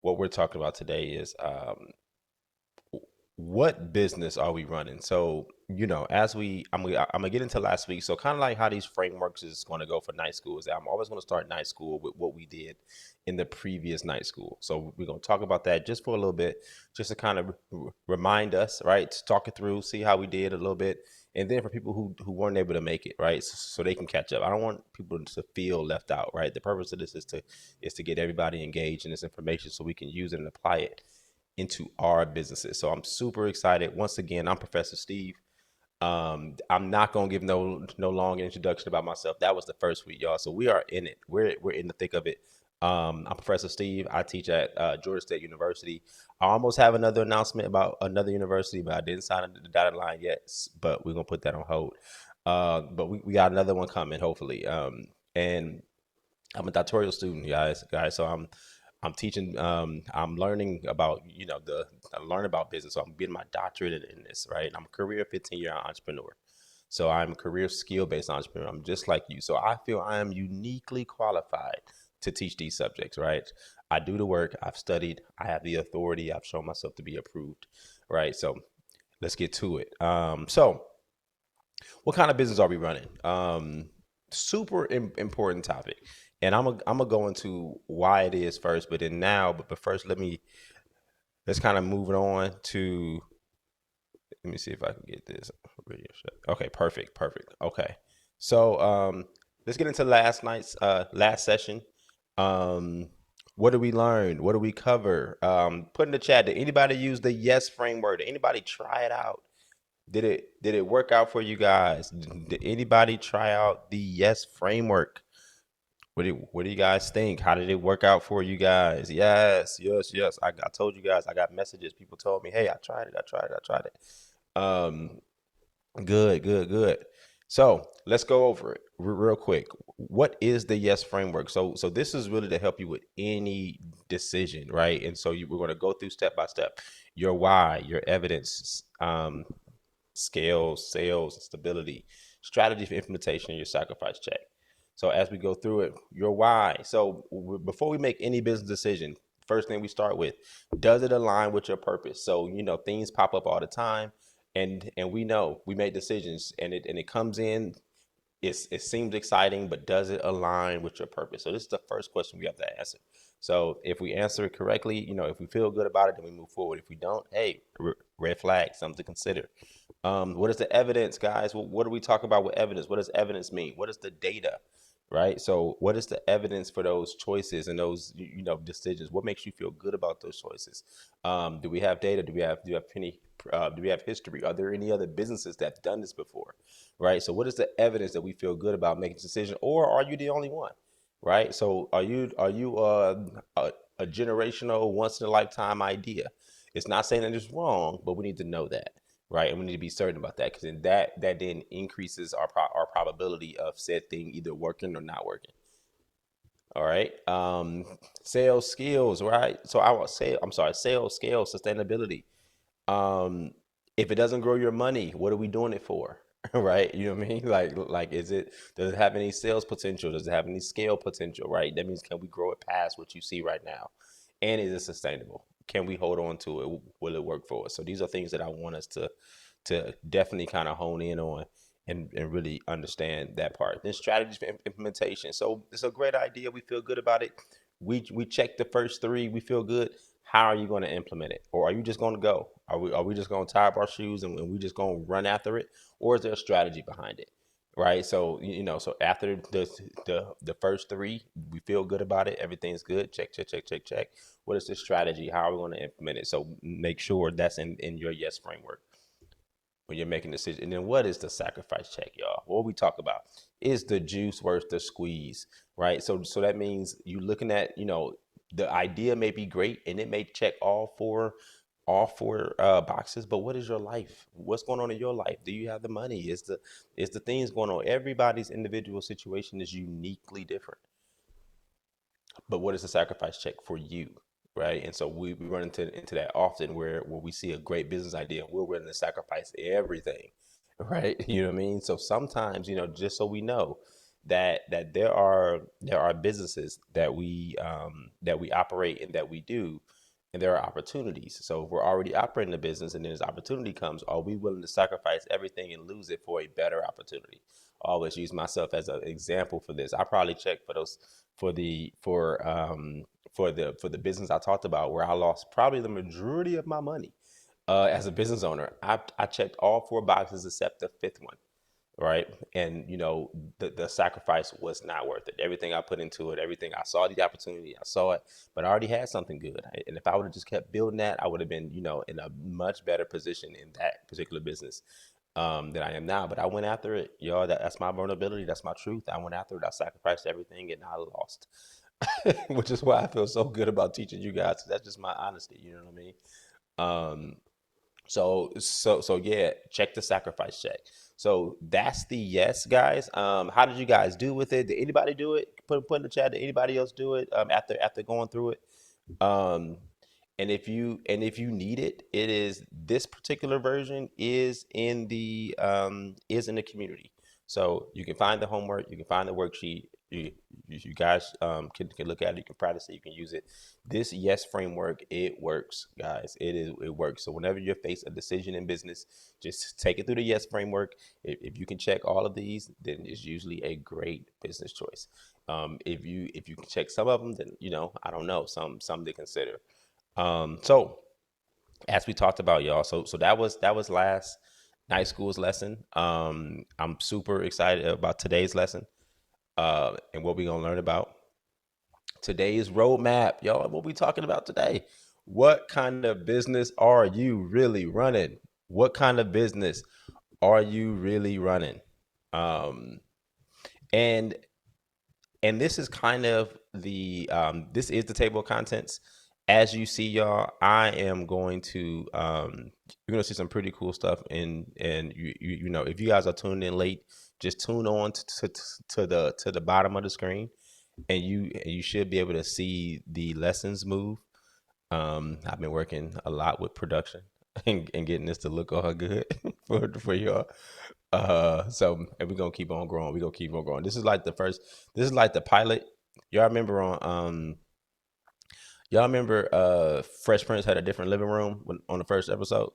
what we're talking about today is what business are we running? So, as I'm gonna get into last week. So, kind of like how these frameworks is going to go for night school is that I'm always going to start night school with what we did in the previous night school. So, we're going to talk about that just for a little bit, just to kind of remind us, right? To talk it through, see how we did a little bit, and then for people who weren't able to make it, right, so they can catch up. I don't want people to feel left out, right? The purpose of this is to get everybody engaged in this information so we can use it and apply it into our businesses. So I'm super excited. Once again, I'm Professor Steve. I'm not gonna give no long introduction about myself. That was the first week, y'all. So we are in it. We're in the thick of it. I'm Professor Steve. I teach at Georgia State University. I almost have another announcement about another university, but I didn't sign the dotted line yet. But we're gonna put that on hold. But we got another one coming, hopefully. And I'm a doctoral student, guys. So I'm teaching. I'm learning about I learn about business. So I'm getting my doctorate in this, right? I'm a career 15-year entrepreneur. So I'm a career skill based entrepreneur. I'm just like you. So I feel I am uniquely qualified to teach these subjects, right? I do the work. I've studied. I have the authority. I've shown myself to be approved, right? So let's get to it. So what kind of business are we running? Super important topic, and I'm gonna go into why it is first, but first let's kind of move it on to. Let me see if I can get this radio shut. Okay, perfect. Okay, so let's get into last session. Um, what did we learn? What did we cover? Put in the chat. Did anybody use the yes framework? Did anybody try it out? Did it work out for you guys? Did anybody try out the yes framework? What do you guys think? How did it work out for you guys? Yes. I told you guys. I got messages. People told me, "Hey, I tried it. I tried it." Um, good. So let's go over it real quick. What is the yes framework? So this is really to help you with any decision, right? And so we're going to go through step by step. Your why, your evidence, scales, sales, stability, strategy for implementation, and your sacrifice check. So as we go through it, your why. So before we make any business decision, first thing we start with, does it align with your purpose? So things pop up all the time, and we know we make decisions, and it comes in. It seems exciting, but does it align with your purpose? So this is the first question we have to answer. So if we answer it correctly, if we feel good about it, then we move forward. If we don't, hey, red flag, something to consider. What is the evidence, guys? What do we talk about with evidence? What does evidence mean? What is the data, right? So what is the evidence for those choices and those decisions? What makes you feel good about those choices? Do we have data? Do we have history? Are there any other businesses that have done this before, right? So what is the evidence that we feel good about making a decision, or are you the only one, right? So are you a generational, once in a lifetime idea? It's not saying that it's wrong, but we need to know that, right? And we need to be certain about that, because then that then increases our probability of said thing either working or not working. All right. Sales skills, right? So I will say, I'm sorry, sales scale sustainability. Um, if it doesn't grow your money, what are we doing it for? Right? You know what I mean? Like, does it have any sales potential? Does it have any scale potential? Right? That means, can we grow it past what you see right now? And is it sustainable? Can we hold on to it? Will it work for us? So these are things that I want us to definitely kind of hone in on and really understand that part. Then strategies for implementation. So it's a great idea. We feel good about it. We check the first three. We feel good. How are you going to implement it? Or are you just going to go? Are we just going to tie up our shoes and we just going to run after it? Or is there a strategy behind it? Right. So, so after the first three, we feel good about it. Everything's good. Check. What is the strategy? How are we going to implement it? So make sure that's in your yes framework when you're making a decision. And then what is the sacrifice check, y'all? What we talk about is the juice worth the squeeze, right? So that means you looking at, the idea may be great and it may check all four boxes, but what is your life? What's going on in your life? Do you have the money? Is the things going on? Everybody's individual situation is uniquely different. But what is the sacrifice check for you, right? And so we run into that often where we see a great business idea and we're willing to sacrifice everything, right? You know what I mean? So sometimes, just so we know, that there are businesses that we operate and that we do, and there are opportunities. So if we're already operating the business and then this opportunity comes, are we willing to sacrifice everything and lose it for a better opportunity? I always use myself as an example for this. I probably check for those for the for the business I talked about where I lost probably the majority of my money as a business owner. I checked all four boxes except the fifth one, right? And the sacrifice was not worth it. Everything I put into it, everything I saw the opportunity, I saw it, but I already had something good. And if I would have just kept building that, I would have been in a much better position in that particular business than I am now. But I went after it, y'all. That's my vulnerability. That's my truth. I went after it. I sacrificed everything, and I lost, which is why I feel so good about teaching you guys. That's just my honesty. You know what I mean? Um, so yeah, check the sacrifice check. So that's the yes, guys. How did you guys do with it? Did anybody do it? Put in the chat. Did anybody else do it after going through it? Um, and if you need it, it is this particular version is in the community. So you can find the homework, you can find the worksheet. You guys can look at it, you can practice it, you can use it. This yes framework, it works, guys. It works. So whenever you face a decision in business, just take it through the yes framework. If you can check all of these, then it's usually a great business choice. If you can check some of them, then I don't know, some to consider. So as we talked about, y'all, so that was last night school's lesson. I'm super excited about today's lesson, and what we're gonna learn about today's roadmap, y'all. What we talking about today? What kind of business are you really running? What kind of business are you really running? Um, and and this is kind of this is the table of contents. As you see, y'all, I am going to you're gonna see some pretty cool stuff. And if you guys are tuned in late, just tune on to the bottom of the screen, and you should be able to see the lessons move. I've been working a lot with production and getting this to look all good for y'all. So and we're gonna keep on growing. We're gonna keep on growing. This is like the pilot. Y'all remember Fresh Prince had a different living room on the first episode?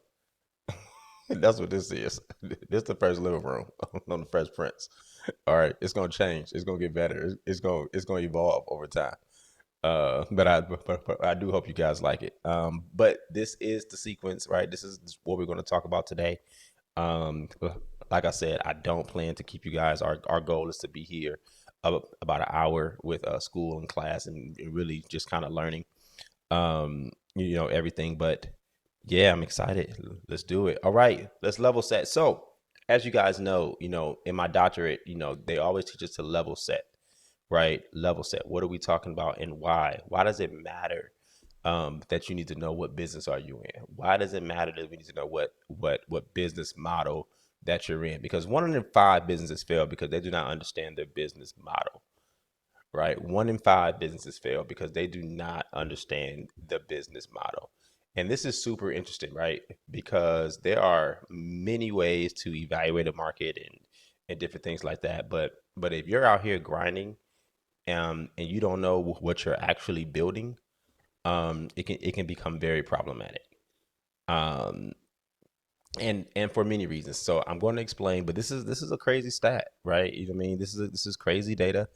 That's what this is. This is the first living room on the Fresh Prince. All right, it's gonna change. It's gonna get better. It's gonna evolve over time. But I do hope you guys like it. But this is the sequence, right? This is what we're going to talk about today. Um, like I said, I don't plan to keep you guys. Our goal is to be here about an hour with school and class and really just kind of learning, everything. But yeah, I'm excited. Let's do it. All right, let's level set. So as you guys know, in my doctorate, they always teach us to level set, right? Level set. What are we talking about and why? Why does it matter that you need to know what business are you in? Why does it matter that we need to know what business model that you're in? Because 1 in 5 businesses fail because they do not understand their business model, right? 1 in 5 businesses fail because they do not understand the business model. And this is super interesting, right? Because there are many ways to evaluate a market and different things like that. But if you're out here grinding and you don't know what you're actually building, it can become very problematic. Um, and for many reasons. So I'm going to explain, but this is a crazy stat, right? You know what I mean? This is crazy data.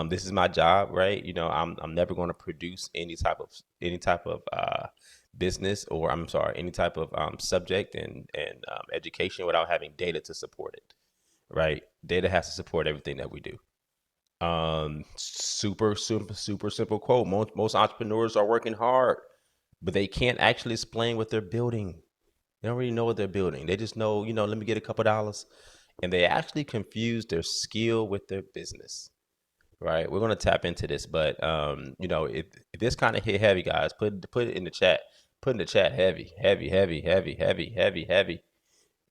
This is my job, right? I'm never going to produce any type of business, or I'm sorry, any type of subject and education without having data to support it, right? Data has to support everything that we do. Super simple quote. Most entrepreneurs are working hard, but they can't actually explain what they're building. They don't really know what they're building. They just know, let me get a couple dollars. And they actually confuse their skill with their business. Right. We're gonna tap into this, but if this kind of hit heavy, guys, put it in the chat. Put in the chat heavy, heavy, heavy, heavy, heavy, heavy, heavy.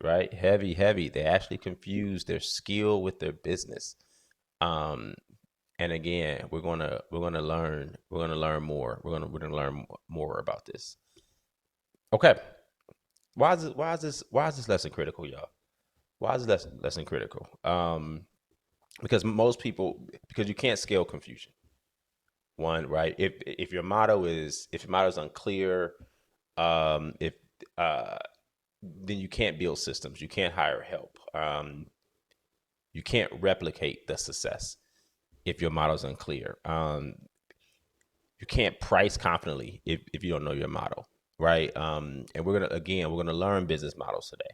Right? Heavy, heavy. They actually confuse their skill with their business. Um, and again, we're gonna learn more. We're gonna learn more about this. Okay. Why is this lesson critical, y'all? Why is this lesson critical? because most people, because you can't scale confusion. One, right? If your motto is, if your motto is unclear, if then you can't build systems, you can't hire help, you can't replicate the success if your model is unclear. You can't price confidently if you don't know your model, right? And we're gonna learn business models today.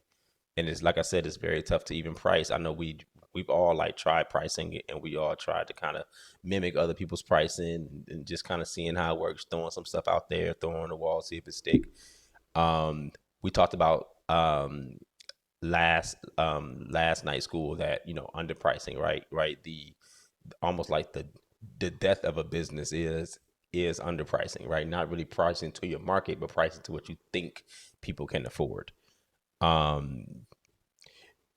And it's like I said, it's very tough to even price. I know we've all like tried pricing, and we all tried to kind of mimic other people's pricing and just kind of seeing how it works, throwing some stuff out there, throwing on the wall, see if it stick. We talked about last night school that, underpricing, right, the almost like the death of a business is underpricing, right? Not really pricing to your market, but pricing to what you think people can afford. um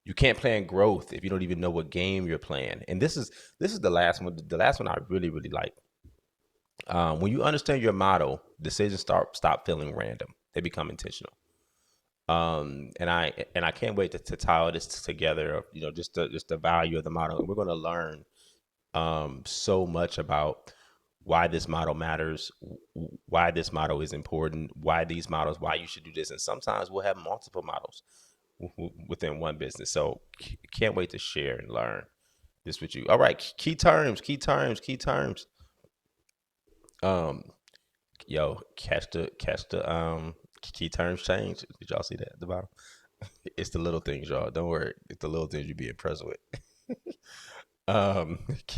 you can't plan growth if you don't even know what game you're playing. And this is the last one I really like. When you understand your model, decisions stop feeling random, they become intentional. And I can't wait to tie all this together, just the value of the model. And we're going to learn so much about why this model matters, why this model is important, why these models, why you should do this. And sometimes we'll have multiple models within one business. So can't wait to share and learn this with you. All right, key terms. Um, yo, catch the key terms change. Did y'all see that at the bottom? It's the little things, y'all. Don't worry. It's the little things you be impressed with.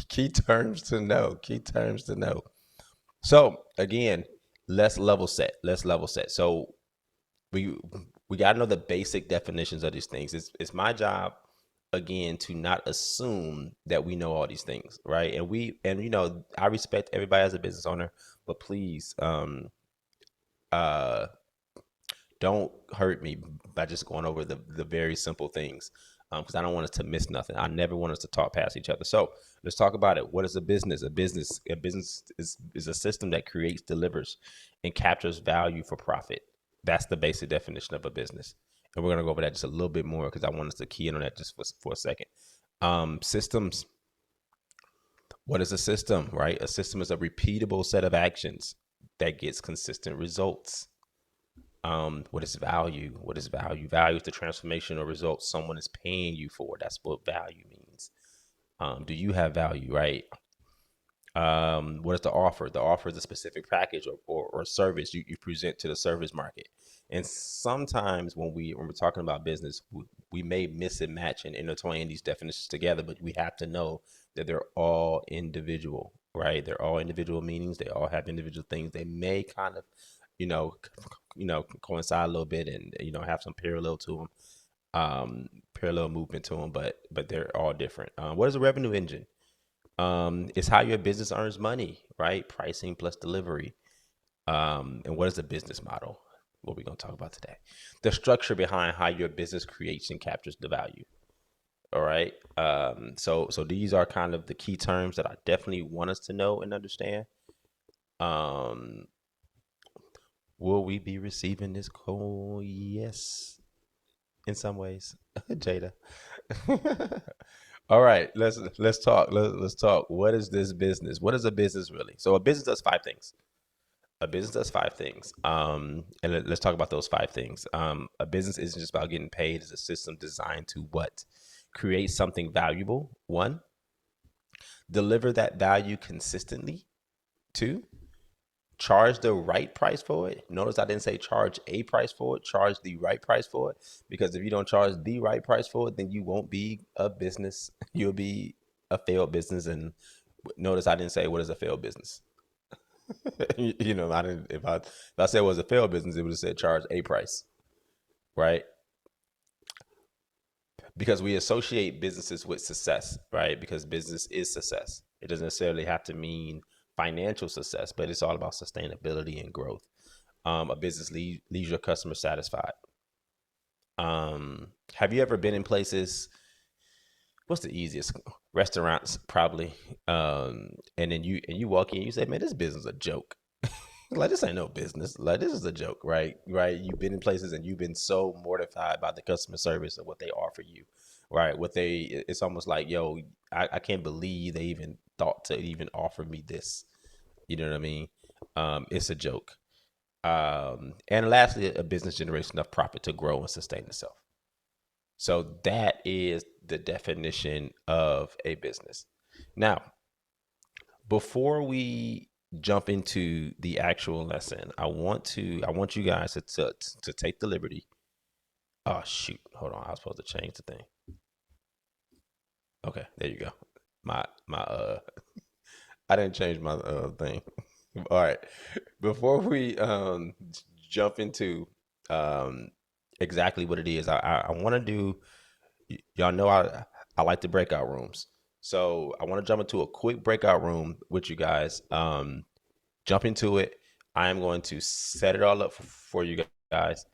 Key terms to know. Key terms to know. So again, let's level set. Let's level set. So we we got to know the basic definitions of these things. It's my job again to not assume that we know all these things, right? And I respect everybody as a business owner, but please, uh don't hurt me by just going over the very simple things, because I don't want us to miss nothing. I never want us to talk past each other. So let's talk about it. What is a business? A business is a system that creates, delivers, and captures value for profit. That's the basic definition of a business. And we're gonna go over that just a little bit more because I want us to key in on that just for a second. Systems. What is a system? Right? A system is a repeatable set of actions that gets consistent results. What is value? What is value? Value is the transformation or results someone is paying you for. That's what value means. Do you have value, right? What is the offer? The offer is a specific package or service you present to the service market. And sometimes when we're talking about business, we may miss and match and intertwine these definitions together, but we have to know that they're all individual, right? They're all individual meanings. They all have individual things. They may kind of, coincide a little bit and have some parallel to them, parallel movement to them, but they're all different. What is a revenue engine? It's how your business earns money, right? Pricing plus delivery. And what is a business model? What we're going to talk about today. The structure behind how your business creates and captures the value. All right. So these are kind of the key terms that I definitely want us to know and understand. Um, will we be receiving this call? Yes, in some ways, Jada. All right, let's talk. Let's talk. What is this business? What is a business really? So a business does five things. A business does five things. And let's talk about those five things. A business isn't just about getting paid. It's a system designed to what? Create something valuable. One, deliver that value consistently. Two, charge the right price for it. Notice I didn't say charge a price for it, charge the right price for it. Because if you don't charge the right price for it, then you won't be a business. You'll be a failed business. And notice I didn't say what is a failed business. I didn't. If I said it was a failed business, it would have said charge a price, right? Because we associate businesses with success, right? Because business is success. It doesn't necessarily have to mean financial success, but it's all about sustainability and growth. A business leaves your customer satisfied. Have you ever been in places? What's the easiest? Restaurants, probably. And then you walk in, you say, "Man, this business is a joke." Like, this ain't no business. Like, this is a joke, right? Right? You've been in places and you've been so mortified by the customer service and what they offer you, right? It's almost like, yo, I can't believe they even thought to even offer me this. You know what I mean? It's a joke. And lastly, a business generates enough profit to grow and sustain itself. So that is the definition of a business. Now, before we jump into the actual lesson, I want you guys to take the liberty. Oh shoot, hold on, I was supposed to change the thing. Okay, there you go. My I didn't change my thing. All right. Before we jump into um exactly what it is, I want to do. Y'all know I like the breakout rooms, so I want to jump into a quick breakout room with you guys. Jump into it. I am going to set it all up for you guys.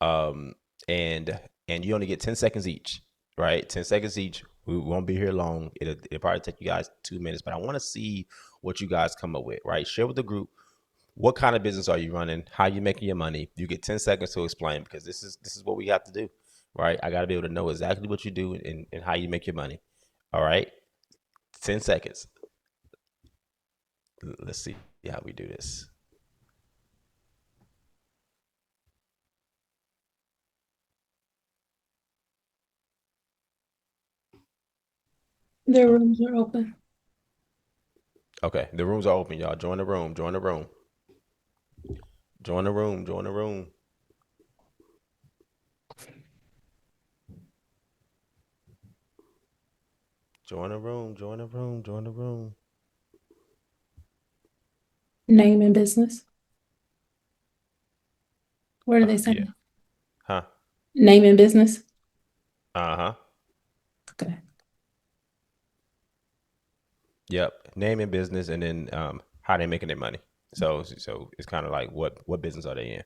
Um, and you only get 10 seconds each, right? 10 seconds each. We won't be here long. It'll probably take you guys 2 minutes, but I want to see what you guys come up with, right? Share with the group what kind of business are you running, how you making your money. You get 10 seconds to explain because this is what we got to do, right? I got to be able to know exactly what you do and how you make your money. All right, 10 seconds. Let's see how we do this. The Oh, rooms are open. okay, the rooms are open, y'all. Join the room. Join the room. Join the room. Join the room. Join the room. Join the room. Join the room. Name and business. What are they Yeah. saying? Huh. Name and business. Uh huh. Okay. Yep. Name and business, and then how they making their money. So it's kind of like what business are they in?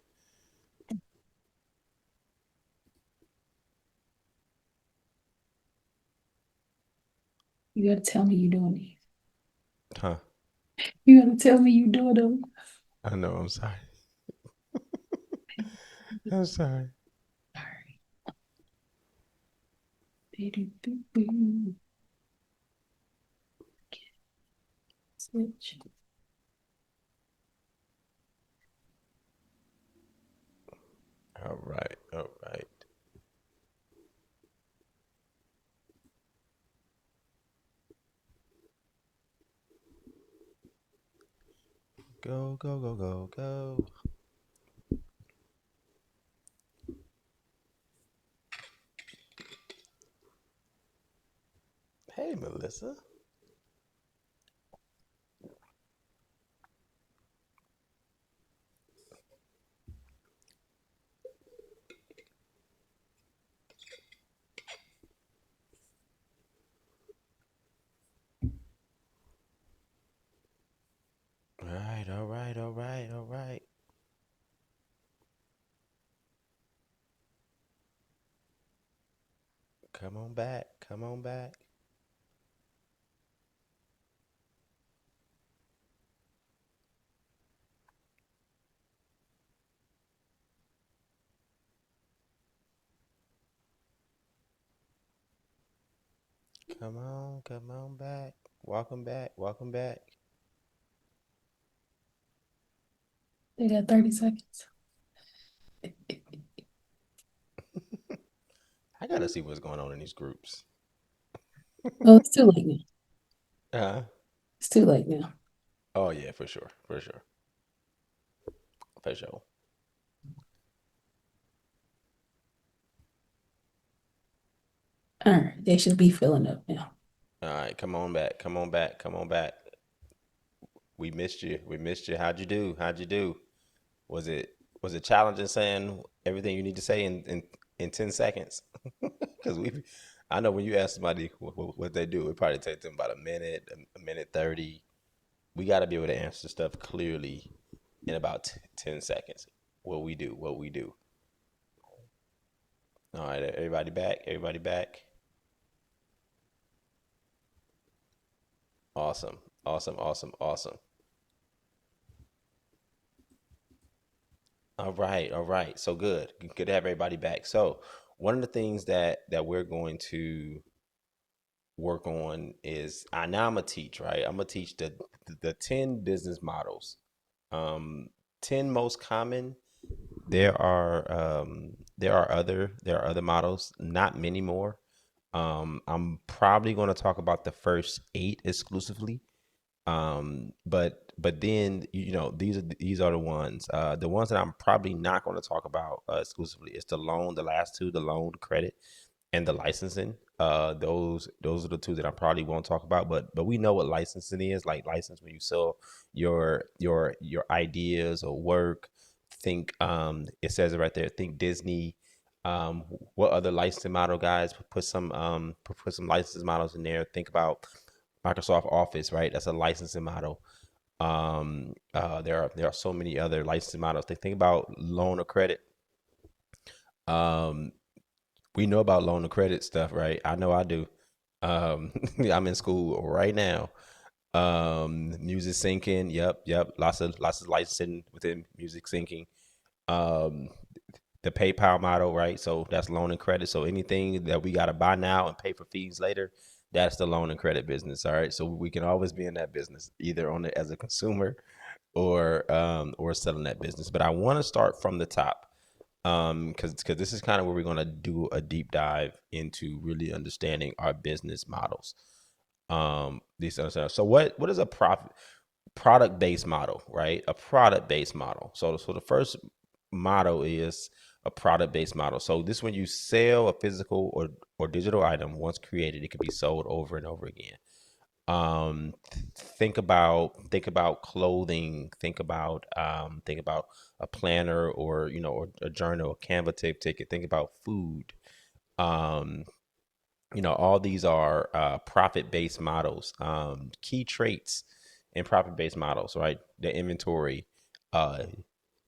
You gotta tell me you doing these. Huh. You gotta tell me you doing them. I know. I'm sorry. I'm sorry. Sorry. Switch. All right. All right. Go go go go go. Hey, Melissa. All right. All right. All right. All right. Come on back. Come on back. Come on. Come on back. Welcome back. Welcome back. They got 30 seconds. I gotta see what's going on in these groups. Oh, it's too late now. Uh, It's too late now. oh yeah, for sure. For sure. For sure. All right. They should be filling up now. All right. Come on back. Come on back. Come on back. We missed you. We missed you. How'd you do? How'd you do? Was it was it challenging saying everything you need to say in 10 seconds? Because we, I know when you ask somebody what they do, it probably takes them about a minute 30. We got to be able to answer stuff clearly in about 10 seconds. What we do, what we do. All right, everybody back. Everybody back. Awesome. Awesome. Awesome. Awesome. All right. All right. So good. Good to have everybody back. So one of the things that we're going to work on is now I'm gonna teach, right? I'm gonna teach the 10 business models. Um 10 most common. There are other models, not many more. I'm probably going to talk about the first 8 exclusively. But then these are the ones that I'm probably not going to talk about exclusively. It's the last two, the loan, credit, and the licensing. Those are the two that I probably won't talk about. But we know what licensing is. Like license when you sell your ideas or work. Think it says it right there. Think Disney. What other licensing model, guys? Put some licensing models in there. Think about Microsoft Office, right? That's a licensing model. There are so many other licensing models. Think about loan or credit. Um, we know about loan and credit stuff, right? I know I do. I'm in school right now. Music syncing. Yep. Lots of licensing within music syncing. Um, the PayPal model, right? So that's loan and credit. So anything that we got to buy now and pay for fees later, that's the loan and credit business. All right. So we can always be in that business, either on it as a consumer or selling that business. But I want to start from the top, because this is kind of where we're going to do a deep dive into really understanding our business models. These other stuff. So what is a product based model, right? A product based model. So the first model is a product based model. So this, when you sell a physical or digital item, once created, it can be sold over and over again. Think about clothing. Think about a planner, or a journal, a Canva ticket. Think about food. um all these are profit based models. Key traits in profit based models, right? The inventory, uh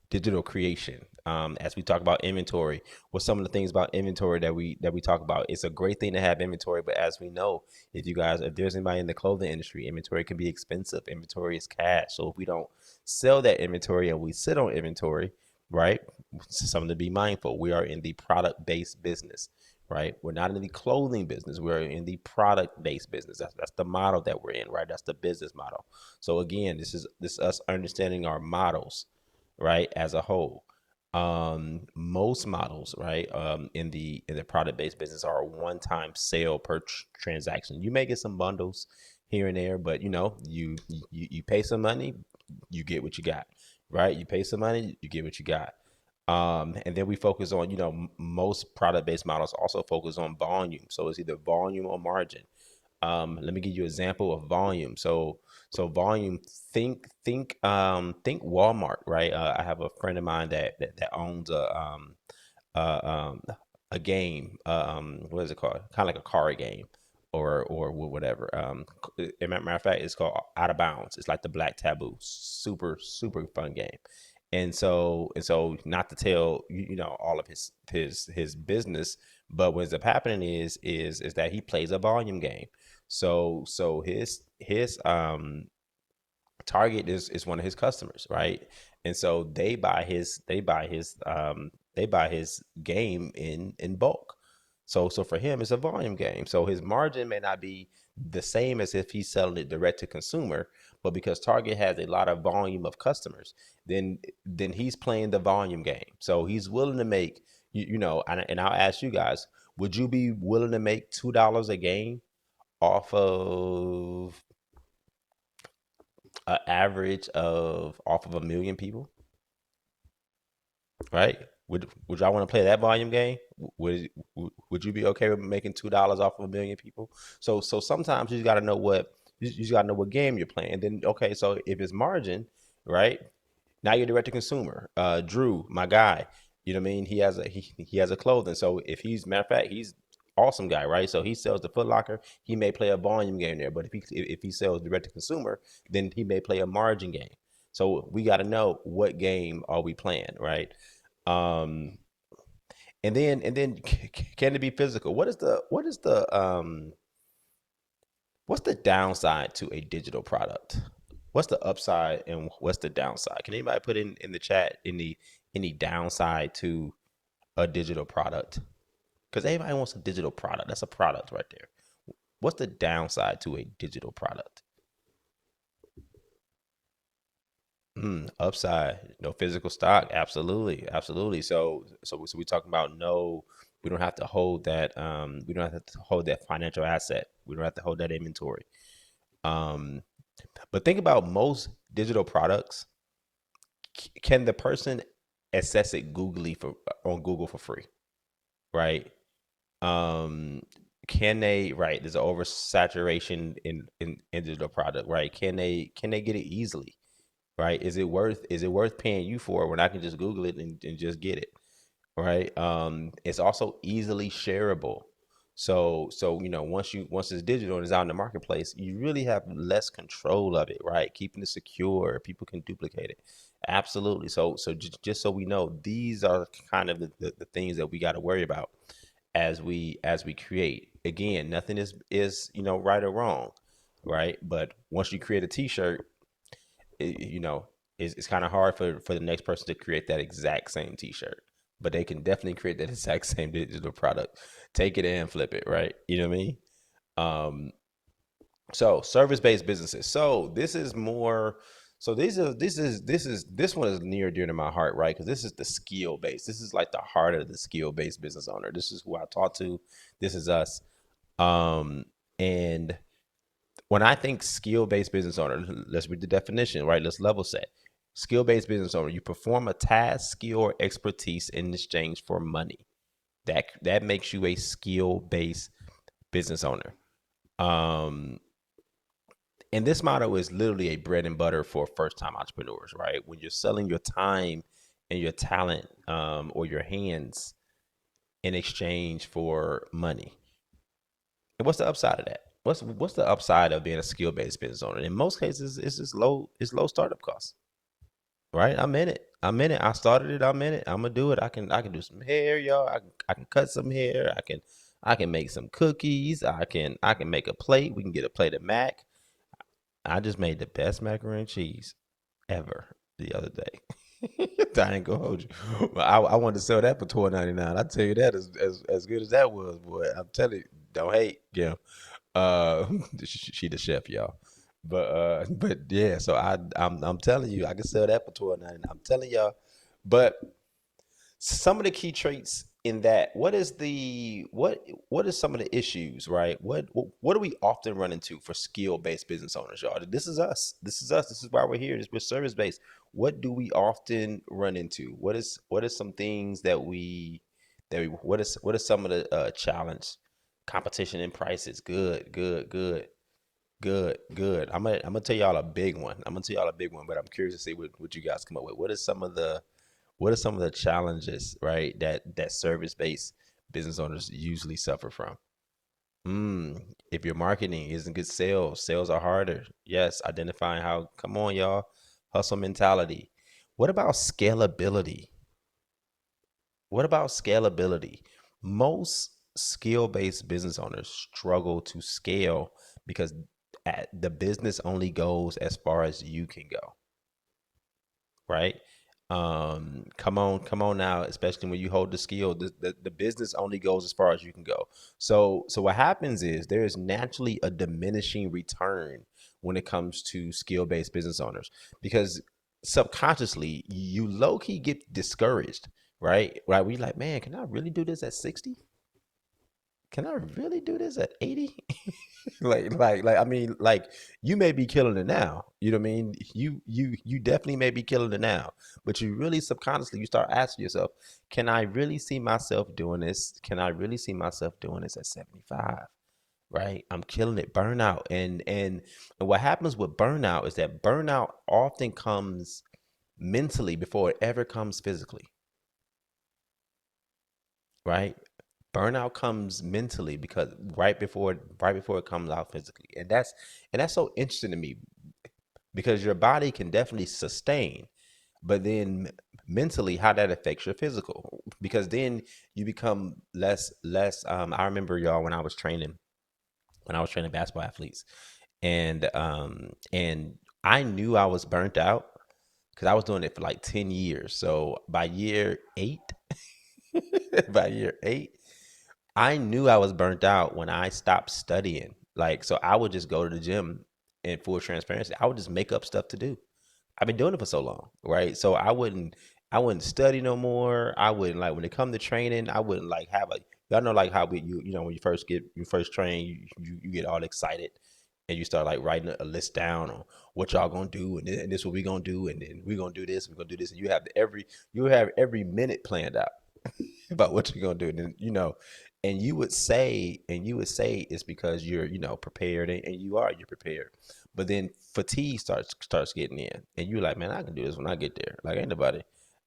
digital creation. As we talk about inventory, what some of the things about inventory that we talk about? It's a great thing to have inventory, but as we know, if there's anybody in the clothing industry, inventory can be expensive. Inventory is cash. So if we don't sell that inventory and we sit on inventory, right? Something to be mindful. We are in the product based business, right? We're not in the clothing business. We're in the product based business. That's the model that we're in, right? That's the business model. So again, this is us understanding our models, right, as a whole. Most models, right, in the product based business are a one time sale per transaction. You may get some bundles here and there, but you pay some money, you get what you got, right? You pay some money, you get what you got. And then we focus on, most product based models also focus on volume. So it's either volume or margin. Let me give you an example of volume. So volume. Think Walmart, right? I have a friend of mine that owns uh, um, a game. What is it called? Kind of like a card game, or whatever. As a matter of fact, it's called Out of Bounds. It's like the Black Taboo. Super super fun game. And so not to tell all of his business, but what ends up happening is that he plays a volume game. So his target is one of his customers, right? And so they buy his game in bulk. So for him, it's a volume game. So his margin may not be the same as if he's selling it direct to consumer, but because Target has a lot of volume of customers, then he's playing the volume game. So he's willing to make, and I'll ask you guys, would you be willing to make $2 a game off of an average of off of 1 million people, right? Would y'all want to play that volume game? Would you be okay with making $2 off of 1 million people? So sometimes you just got to know you just got to know what game you're playing. Then okay, so if it's margin, right? Now you're direct to consumer. Drew, my guy, you know what I mean? He has a clothing. So if he's, matter of fact, he's awesome guy, right? So he sells the Foot Locker. He may play a volume game there, but if he sells direct to consumer, then he may play a margin game. So we got to know what game are we playing, right? Um, and then can it be physical? What's the downside to a digital product? What's the upside and what's the downside? Can anybody put in the chat any downside to a digital product? Because everybody wants a digital product. That's a product right there. what's the downside to a digital product? Upside, no physical stock. Absolutely, absolutely. So we talking about no. We don't have to hold that. We don't have to hold that financial asset. We don't have to hold that inventory. Um, but think about most digital products. Can the person access it googly for on Google for free? Right. Um, can they? Right. There's an oversaturation in digital product. Right. Can they get it easily? Right. Is it worth paying you for it when I can just Google it and just get it? Right. It's also easily shareable. So once it's digital and it's out in the marketplace, you really have less control of it, right? Keeping it secure, people can duplicate it. Absolutely. So just so we know, these are kind of the things that we got to worry about as we create. Again, nothing is right or wrong, right? But once you create a T-shirt, it, you know, it's kind of hard for the next person to create that exact same T-shirt, but they can definitely create that exact same digital product, take it and flip it, right? You know what I mean? Um, so service-based businesses. So this is more. So this one is near dear to my heart, right? Because this is the skill base. This is like the heart of the skill-based business owner. This is who I talk to. This is us. Um, and when I think skill based business owner, let's read the definition, right? Let's level set. Skill based business owner, you perform a task, skill, or expertise in exchange for money. That makes you a skill based business owner. Um, and this model is literally a bread and butter for first time entrepreneurs, right? When you're selling your time and your talent, or your hands in exchange for money. And what's the upside of that? What's the upside of being a skill based business owner? In most cases, it's just low. It's low startup costs, right? I'm in it. I'm in it. I started it. I'm in it. I'm gonna do it. I can do some hair, y'all. I can cut some hair. I can make some cookies. I can make a plate. We can get a plate of mac. I just made the best macaroni and cheese ever the other day. I ain't gonna hold you. But I wanted to sell that for $12.99. I tell you that as good as that was, boy. I'm telling you, don't hate, yeah. Uh, she the chef, y'all. But yeah. So I'm telling you, I can sell that for $12.99. I'm telling y'all. But some of the key traits in that, what is some of the issues, right? What do we often run into for skill based business owners, y'all? This is us. This is us. This is why we're here. We're service based. What do we often run into? What is some things what is some of the challenge? Competition in prices. Good, good, good. Good, good. I'm gonna tell y'all a big one. I'm gonna tell y'all a big one, but I'm curious to see what you guys come up with. What are some of the challenges, right, that service based business owners usually suffer from? If your marketing isn't good, sales are harder. Yes, identifying how. Come on, y'all, hustle mentality. What about scalability? What about scalability? Most skill based business owners struggle to scale because the business only goes as far as you can go, right? Come on now, especially when you hold the skill, the business only goes as far as you can go. So what happens is there is naturally a diminishing return when it comes to skill based business owners because subconsciously you low key get discouraged, right? Right? We like, man, can I really do this at 60? Can I really do this at 80? Like I mean, like you may be killing it now. You know what I mean? You definitely may be killing it now. But you really subconsciously you start asking yourself, can I really see myself doing this? Can I really see myself doing this at 75? Right? I'm killing it. Burnout. And what happens with burnout is that burnout often comes mentally before it ever comes physically. Right? Burnout comes mentally because right before it comes out physically. And that's so interesting to me because your body can definitely sustain, but then mentally how that affects your physical because then you become less. I remember, y'all, when I was training basketball athletes, and I knew I was burnt out because I was doing it for like 10 years. So by year 8, by year 8, I knew I was burnt out when I stopped studying Like, so I would just go to the gym in full transparency. I would just make up stuff to do. I've been doing it for so long, right? So I wouldn't study no more. I wouldn't like when it come to training. I wouldn't like have a y'all know like how when you first train you get all excited and you start like writing a list down on what y'all gonna do and this what we gonna do and then we gonna do this and you have every minute planned out about what you're gonna do. And then, and you would say it's because you're, prepared and you're prepared. But then fatigue starts getting in, and you're like, man, I can do this when I get there. Like ain't nobody,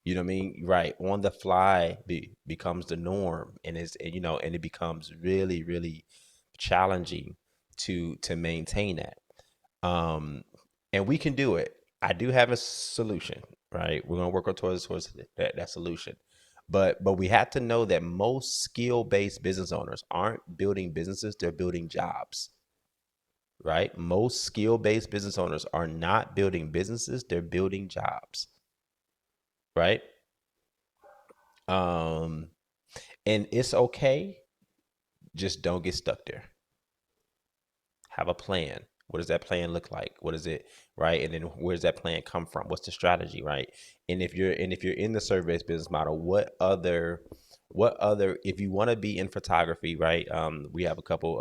you know what I mean? Right on the fly becomes the norm, and it becomes really really challenging to maintain that. Um, and we can do it. I do have a solution, right? We're gonna work on towards that solution. But we have to know that most skill-based business owners aren't building businesses, they're building jobs, right? Most skill-based business owners are not building businesses, they're building jobs, right? Um, and it's okay, just don't get stuck there. Have a plan. What does that plan look like? What is it, right? And then where does that plan come from? What's the strategy, right? And if you're in the service business model, what other if you want to be in photography, right? We have a couple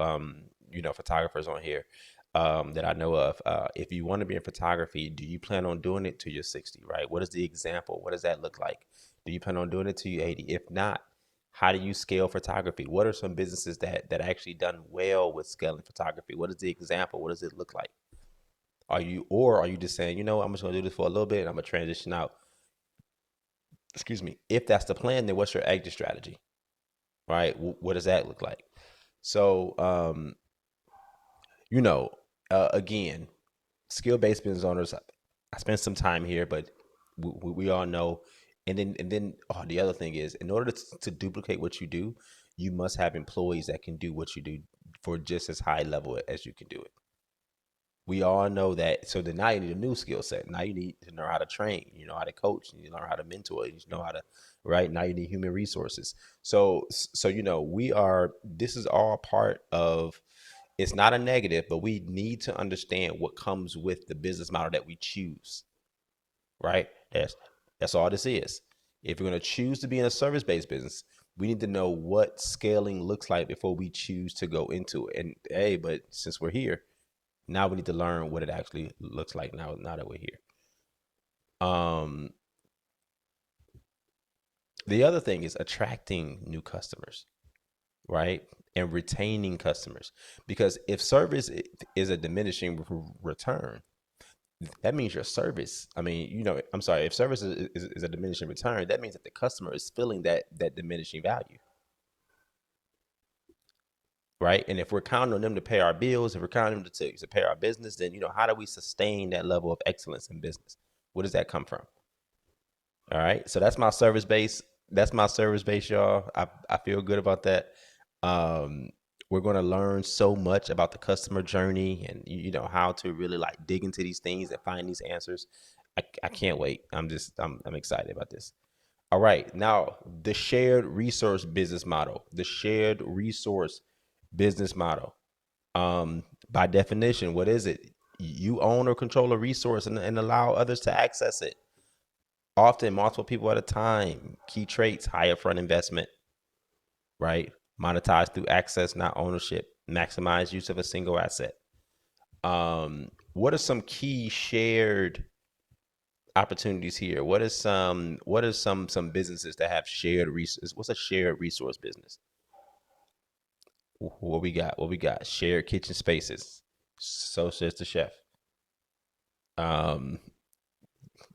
photographers on here that I know of. If you want to be in photography, do you plan on doing it to your 60, right? What is the example? What does that look like? Do you plan on doing it to your 80? If not, how do you scale photography? What are some businesses that actually done well with scaling photography? What is the example? What does it look like? Are you just saying, I'm just gonna do this for a little bit and I'm gonna transition out? Excuse me. If that's the plan, then what's your exit strategy? Right? What does that look like? So, you know, again, skill-based business owners. I spent some time here, but we all know. And then the other thing is, in order to duplicate what you do, you must have employees that can do what you do for just as high level as you can do it. We all know that. So then now you need a new skill set. Now you need to know how to train. You know how to coach. You know how to mentor. You know how to right. Now you need human resources. So we are. This is all part of. It's not a negative, but we need to understand what comes with the business model that we choose. Right. That's all this is. If you're going to choose to be in a service based business, we need to know what scaling looks like before we choose to go into it. And hey, but since we're here, now we need to learn what it actually looks like now that we're here. Um, the other thing is attracting new customers, right? And retaining customers. Because if service is a diminishing return, that means your service. I mean, I'm sorry, if service is a diminishing return, that means that the customer is feeling that diminishing value, right? And if we're counting on them to pay our bills, if we're counting on them to pay our business, then how do we sustain that level of excellence in business? Where does that come from? All right. So that's my service base. That's my service base, y'all. I feel good about that. Um, we're going to learn so much about the customer journey and how to really like dig into these things and find these answers. I can't wait. I'm excited about this. All right. Now, the shared resource business model. The shared resource business model. By definition, what is it? You own or control a resource and allow others to access it. Often multiple people at a time. Key traits: high upfront investment, right? Monetize through access, not ownership. Maximize use of a single asset. What are some key shared opportunities here? What are some businesses that have shared resources? What's a shared resource business? What we got? What we got? Shared kitchen spaces. So says the chef. Um,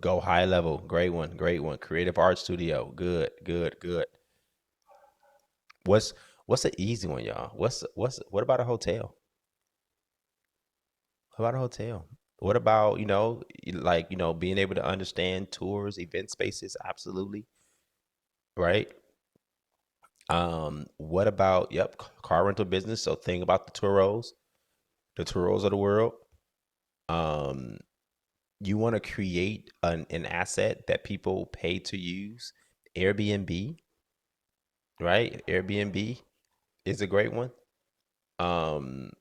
Go high level. Great one. Great one. Creative art studio. Good. Good. Good. What's what's an easy one, y'all? What about a hotel? What about a hotel? What about, being able to understand tours, event spaces? Absolutely. Right. What about, car rental business? So think about the Turos of the world. Um, you want to create an asset that people pay to use. Airbnb, right? Airbnb is a great one. Um,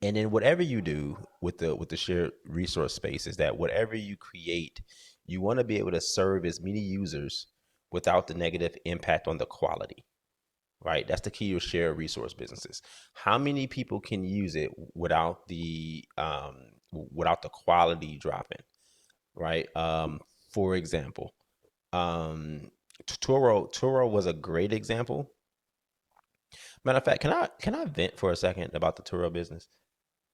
And then whatever you do with the shared resource space is that whatever you create, you want to be able to serve as many users without the negative impact on the quality, right? That's the key of shared resource businesses. How many people can use it without the quality dropping, right? For example, um, Turo was a great example. Matter of fact, can I vent for a second about the Turo business?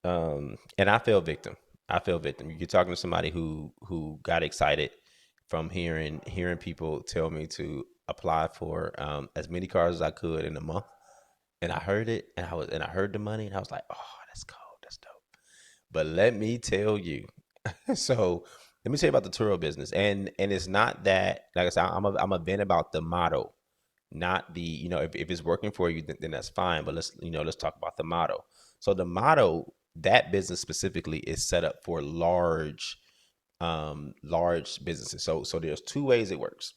And I fell victim. I fell victim. You're talking to somebody who got excited from hearing people tell me to apply for as many cars as I could in a month, and I heard it, and I heard the money, and I was like, oh, that's cool, that's dope. But let me tell you, so let me tell you about the Turo business, and it's not that, like I said, I'm a vent about the model, not the, if it's working for you, then that's fine. But let's talk about the model. So the model, that business specifically, is set up for large businesses. So there's two ways it works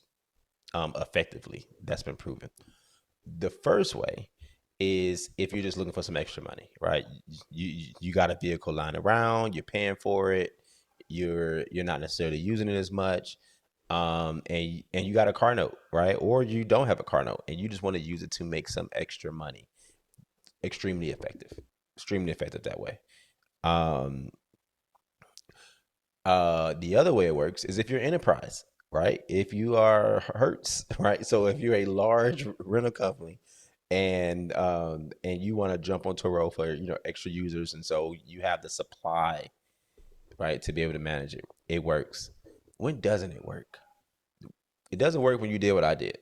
effectively. That's been proven. The first way is if you're just looking for some extra money, right? You got a vehicle lying around, you're paying for it, you're not necessarily using it as much, and you got a car note, right? Or you don't have a car note and you just want to use it to make some extra money. Extremely effective, extremely effective that way. Um, the other way it works is if you're enterprise, right? If you are Hertz, right? So if you're a large rental company and you want to jump on Turo for extra users, and so you have the supply, right, to be able to manage it, it works. When doesn't it work? It doesn't work when you did what I did.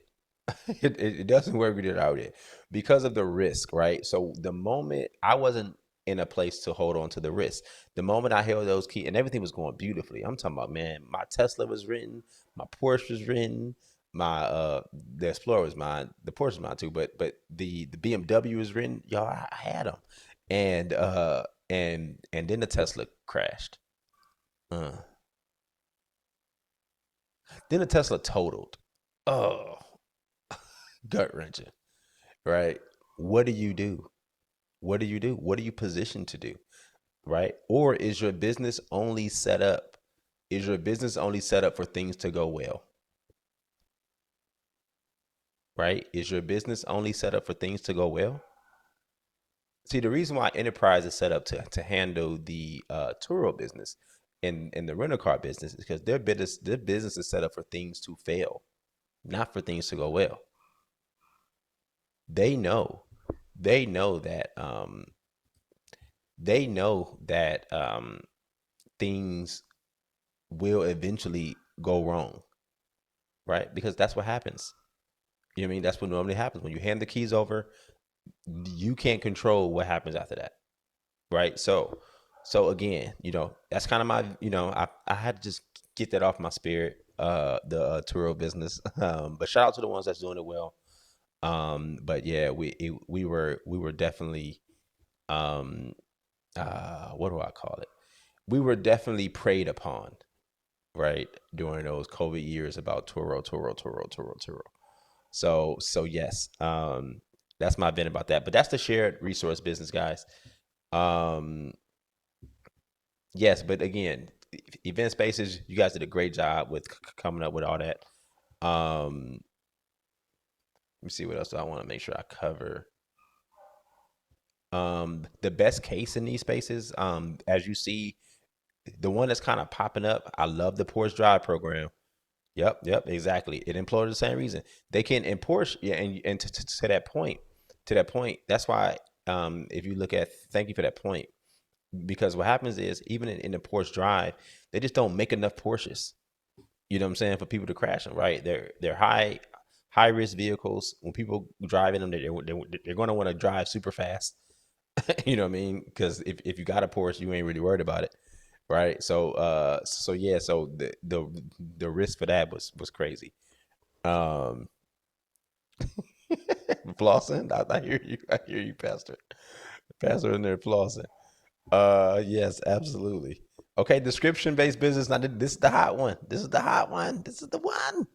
It doesn't work when you did what I did because of the risk, right? So the moment I wasn't in a place to hold on to the risk, the moment I held those keys and everything was going beautifully, I'm talking about, man, my Tesla was written, my Porsche was written, my the Explorer was mine, the Porsche was mine too, but the BMW was written, y'all. I had them, and then the Tesla crashed. Uh, then the Tesla totaled. Oh, gut wrenching, right? What do you do? What do you do? What are you positioned to do? Right? Or is your business only set up? Is your business only set up for things to go well? Right? Is your business only set up for things to go well? See, the reason why enterprise is set up to handle the Turo business and the rental car business is because their business is set up for things to fail, not for things to go well. They know, they know that they know that things will eventually go wrong, right? Because that's what happens. You know what I mean? That's what normally happens when you hand the keys over. You can't control what happens after that, right? So again, that's kind of my, I had to just get that off my spirit. The Turo business, but shout out to the ones that's doing it well. But yeah, we were definitely, um, what do I call it? We were definitely preyed upon, right, during those COVID years about Turo, Turo, Turo, Turo, Turo. So yes, that's my vent about that. But that's the shared resource business, guys. Um, yes, but again, event spaces, you guys did a great job with coming up with all that. Let me see what else I want to make sure I cover. The best case in these spaces, as you see, the one that's kind of popping up. I love the Porsche Drive program. Yep, exactly. It employs the same reason. They can enforce, yeah, and to that point, that's why, if you look at, thank you for that point, because what happens is even in the Porsche Drive, they just don't make enough Porsches. You know what I'm saying, for people to crash them, right? They're high risk vehicles. When people drive in them, they're going to want to drive super fast. You know what I mean? Because if you got a Porsche, you ain't really worried about it, right? So yeah, so the risk for that was crazy. Um, flossing. I hear you. I hear you, Pastor. Pastor in there flossing. Yes, absolutely. Okay, description based business. Now this is the hot one. This is the hot one. This is the one.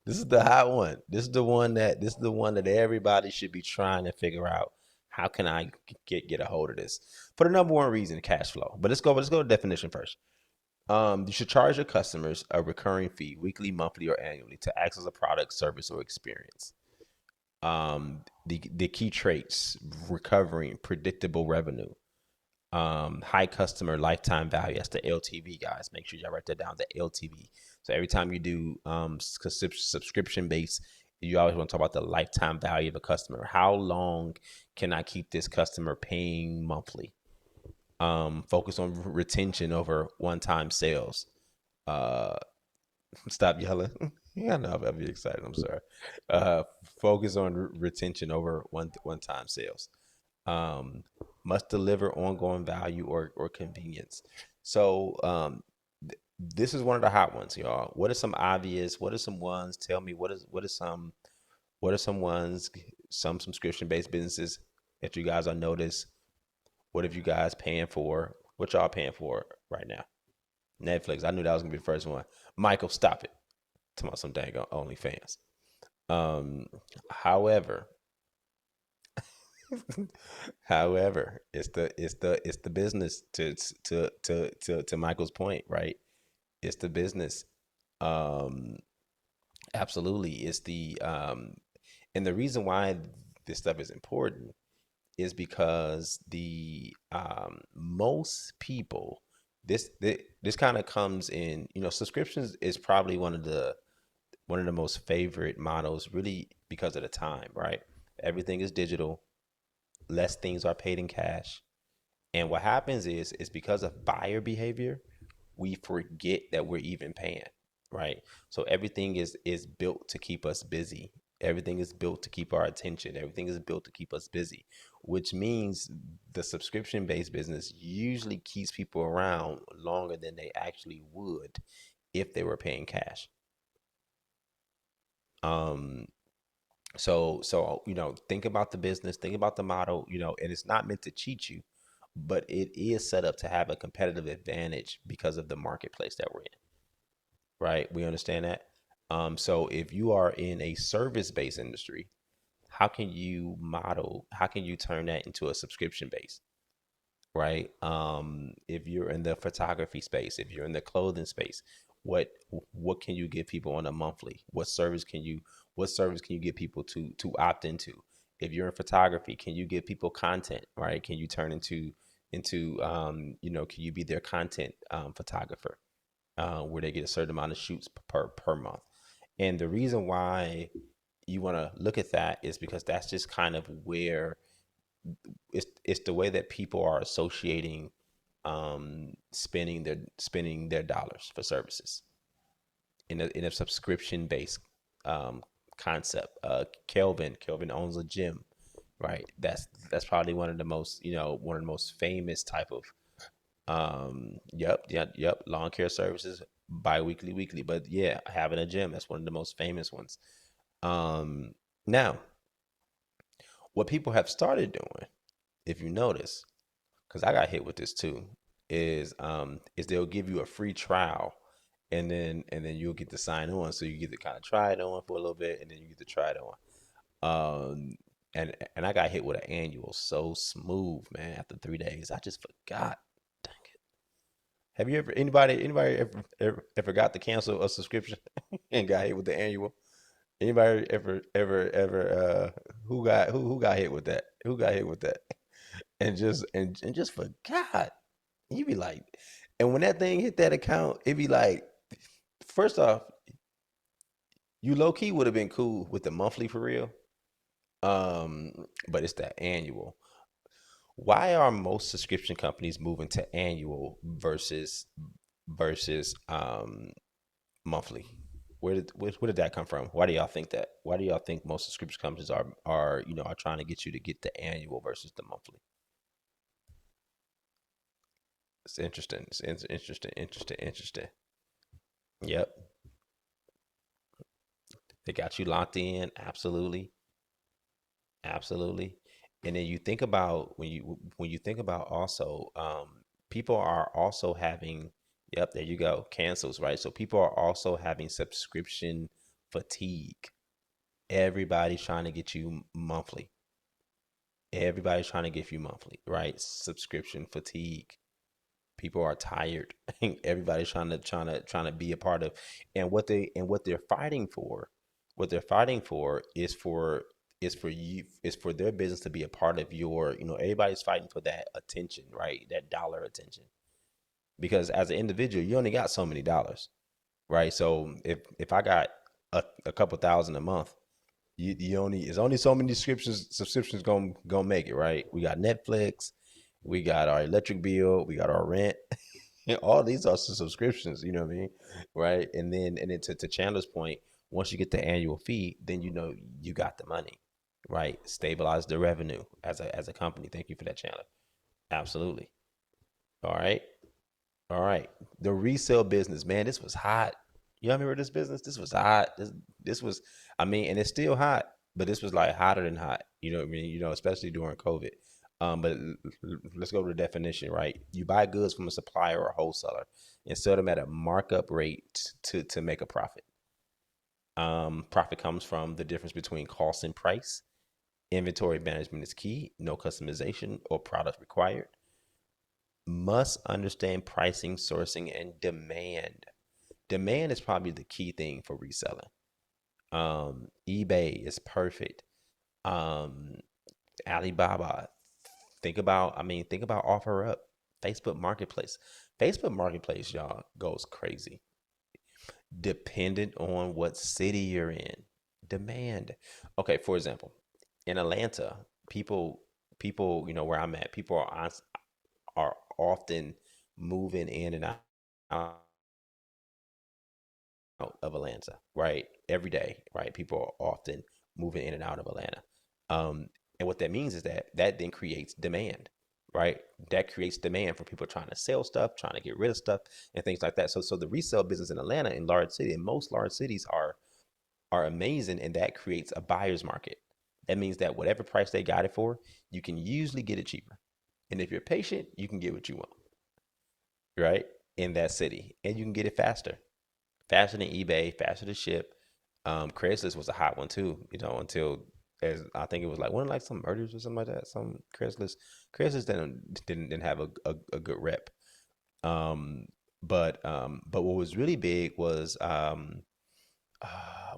This is the hot one. This is the one that everybody should be trying to figure out How can I get a hold of this? For the number one reason, cash flow. But let's go to definition first. You should charge your customers a recurring fee, weekly, monthly, or annually, to access a product, service, or experience. The key traits: recovering, predictable revenue, high customer lifetime value. That's the LTV, guys. Make sure y'all write that down. The LTV. So every time you do subscription based, you always want to talk about the lifetime value of a customer. How long can I keep this customer paying monthly? Focus on retention over one time sales. Uh, Stop yelling. Yeah, I know I'll be excited. I'm sorry. Uh, Focus on retention over one time sales. Um, must deliver ongoing value or convenience. So this is one of the hot ones, y'all. What are some obvious? What are some ones? Tell me what are some ones? Some subscription based businesses that you guys are notice. What have you guys paying for? What y'all paying for right now? Netflix. I knew that was gonna be the first one. Michael, stop it. Talking about some dang OnlyFans. Um, however, however, it's the business to Michael's point, right? It's the business. Um, Absolutely, it's the and the reason why this stuff is important is because the most people this kind of comes in. Subscriptions is probably one of the most favorite models, really, because of the time, right? Everything is digital, less things are paid in cash. And what happens is because of buyer behavior, we forget that we're even paying, right? So everything is built to keep us busy. Everything is built to keep our attention. Everything is built to keep us busy, which means the subscription based business usually keeps people around longer than they actually would if they were paying cash. Um, so think about the business, think about the model, and it's not meant to cheat you, but it is set up to have a competitive advantage because of the marketplace that we're in, right? We understand that. So if you are in a service-based industry, how can you turn that into a subscription base? Right? If you're in the photography space, if you're in the clothing space, what what can you give people on a monthly? What service can you get people to opt into? If you're in photography, can you give people content? Right? Can you turn can you be their content photographer, where they get a certain amount of shoots per month? And the reason why you want to look at that is because that's just kind of where it's the way that people are associating spending their dollars for services in a subscription based um, concept. Kelvin owns a gym, right? That's probably one of the most one of the most famous type of yep, lawn care services, bi-weekly, weekly. But yeah, having a gym, that's one of the most famous ones. Now, what people have started doing, if you notice, because I got hit with this too, is they'll give you a free trial, and then you'll get to sign on, so you get to kind of try it on for a little bit, and then you get to try it on. And I got hit with an annual so smooth, man. After 3 days, I just forgot. Dang it. Have you ever anybody ever got to cancel a subscription and got hit with the annual? Anybody who got hit with that? Who got hit with that? And just forgot. You be like, and when that thing hit that account, it'd be like, first off, you low key would have been cool with the monthly for real. But it's the annual. Why are most subscription companies moving to annual versus monthly? Where did that come from? Why do y'all think that? Why do y'all think most subscription companies are trying to get you to get the annual versus the monthly? It's interesting. It's interesting. Yep. They got you locked in. Absolutely. Absolutely. And then you think about when you think about also people are also having, yep, there you go, cancels, right? So people are also having subscription fatigue. Everybody's trying to get you monthly. Everybody's trying to give you monthly, right? Subscription fatigue. People are tired. Everybody's trying to be a part of, and what they're fighting for, what they're fighting for is for you is for their business to be a part of your. Everybody's fighting for that attention, right? That dollar attention. Because as an individual, you only got so many dollars, right? So if I got a couple thousand a month, you only it's only so many subscriptions gonna make it, right? We got Netflix, we got our electric bill, we got our rent. All these are subscriptions, you know what I mean? Right. And then to Chandler's point, once you get the annual fee, then you got the money. Right. Stabilize the revenue as a company. Thank you for that, Chandler. Absolutely. All right. All right. The resale business, man, this was hot. You remember this business? This was hot. This was, I mean, and it's still hot, but this was like hotter than hot. You know what I mean? Especially during COVID. But let's go to the definition, right? You buy goods from a supplier or a wholesaler and sell them at a markup rate to make a profit. Profit comes from the difference between cost and price. Inventory management is key. No customization or product required. Must understand pricing, sourcing, and demand. Demand is probably the key thing for reselling. eBay is perfect. Um, Alibaba. Think about OfferUp, Facebook Marketplace. Facebook Marketplace, y'all, goes crazy. Dependent on what city you're in. Demand. Okay, for example, in Atlanta, people, where I'm at, people are often moving in and out of Atlanta, right? Every day, right? People are often moving in and out of Atlanta. Um, and what that means is that then creates demand, right? That creates demand for people trying to sell stuff, trying to get rid of stuff, and things like that. So the resale business in Atlanta, in large city, and most large cities are amazing, and that creates a buyer's market. That means that whatever price they got it for, you can usually get it cheaper. And if you're patient, you can get what you want, right? In that city, and you can get it faster than eBay, faster to ship. Craigslist was a hot one too, until as I think it was like one like some murders or something like that. Some Craigslist didn't have a good rep. Um, but what was really big was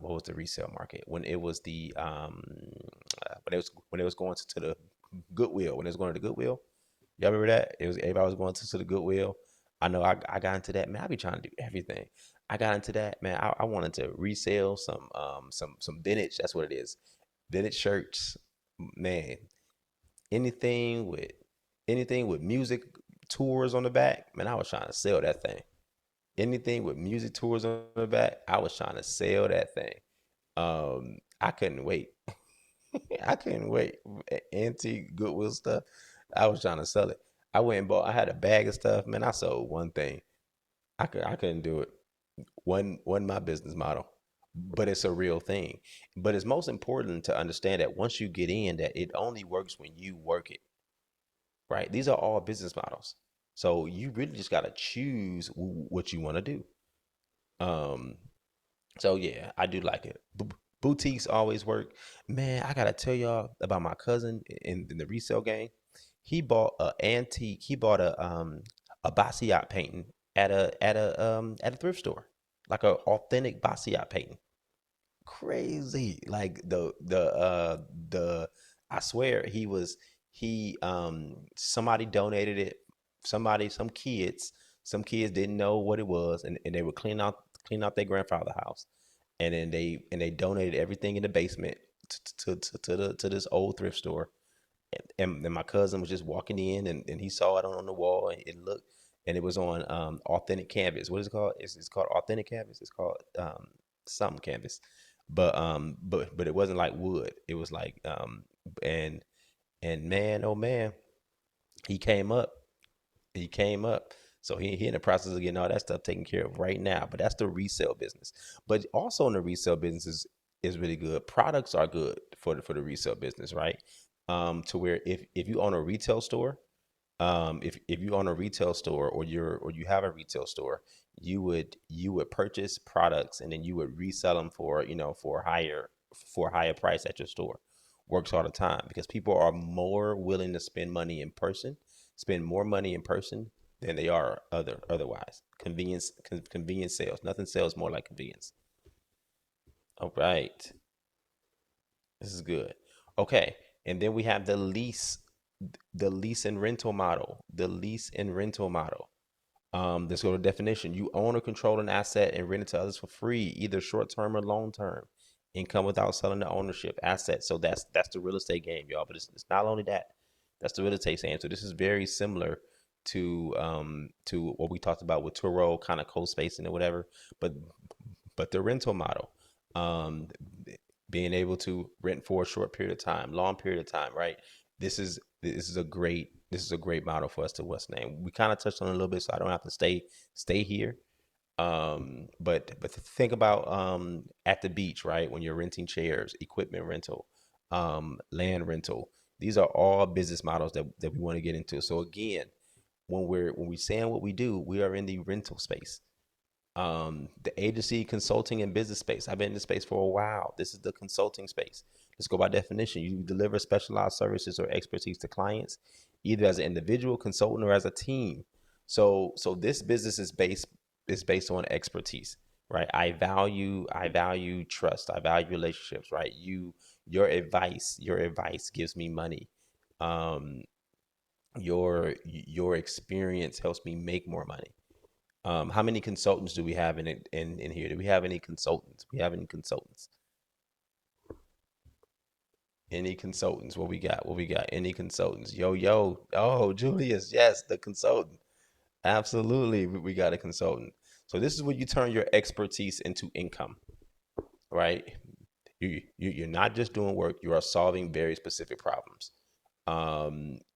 what was the resale market when it was the when it was going to the Goodwill, when it was going to the Goodwill. Y'all remember that? It was everybody was going to the Goodwill. I know I got into that, man. I be trying to do everything. I got into that, man. I wanted to resell some vintage. That's what it is. Vintage shirts, man. Anything with anything with music tours on the back, man. I was trying to sell that thing. Anything with music tours on the back, I was trying to sell that thing. I couldn't wait. I couldn't wait. Antique Goodwill stuff. I was trying to sell it. I went and bought. I had a bag of stuff. Man, I sold one thing. I couldn't do it. One my business model, but it's a real thing. But it's most important to understand that once you get in, that it only works when you work it. Right? These are all business models. So you really just got to choose what you want to do. Um, So yeah, I do like it. Boutiques always work. Man, I gotta tell y'all about my cousin in the resale game. He bought a antique. He bought a Basquiat painting at a thrift store, like a authentic Basquiat painting. Crazy, like the I swear he somebody donated it. Some kids didn't know what it was, and they would clean out their grandfather's house, and then they donated everything in the basement to this old thrift store. And my cousin was just walking in, and he saw it on the wall, and it looked, and it was on authentic canvas. What is it called? It's called authentic canvas. It's called something canvas, but it wasn't like wood. It was like and man, oh man, he came up. He came up. So he in the process of getting all that stuff taken care of right now. But that's the resale business. But also in the resale business is really good. Products are good for the resale business, right? To where if you own a retail store, if you own a retail store, or you have a retail store, you would purchase products, and then you would resell them for for a higher price at your store. works all the time because people are more willing to spend more money in person than they are otherwise. Convenience sales. Nothing sells more like convenience. All right. This is good. Okay. And then we have the lease and rental model. The lease and rental model. Let's go to definition. You own or control an asset and rent it to others for free, either short term or long term. Income without selling the ownership asset. So that's the real estate game, y'all. But it's not only that. That's the real estate game. So this is very similar to what we talked about with Turo, kind of co-spacing or whatever. But the rental model, um, being able to rent for a short period of time, long period of time, right? This is a great model for us to what's name. We kind of touched on it a little bit, so I don't have to stay here. But think about at the beach, right? When you're renting chairs, equipment rental, land rental. These are all business models that we want to get into. So again, when we saying what we do, we are in the rental space. The agency, consulting, and business space. I've been in this space for a while. This is the consulting space. Let's go by definition. You deliver specialized services or expertise to clients, either as an individual consultant or as a team. So this business is based on expertise, right? I value trust. I value relationships, right? Your advice gives me money. Um, your experience helps me make more money. How many consultants do we have in here? Do we have any consultants? We have any consultants? Any consultants? What we got? What we got? Any consultants? Yo, yo. Oh, Julius. Yes, the consultant. Absolutely. We got a consultant. So this is where you turn your expertise into income, right? You're not just doing work, you are solving very specific problems.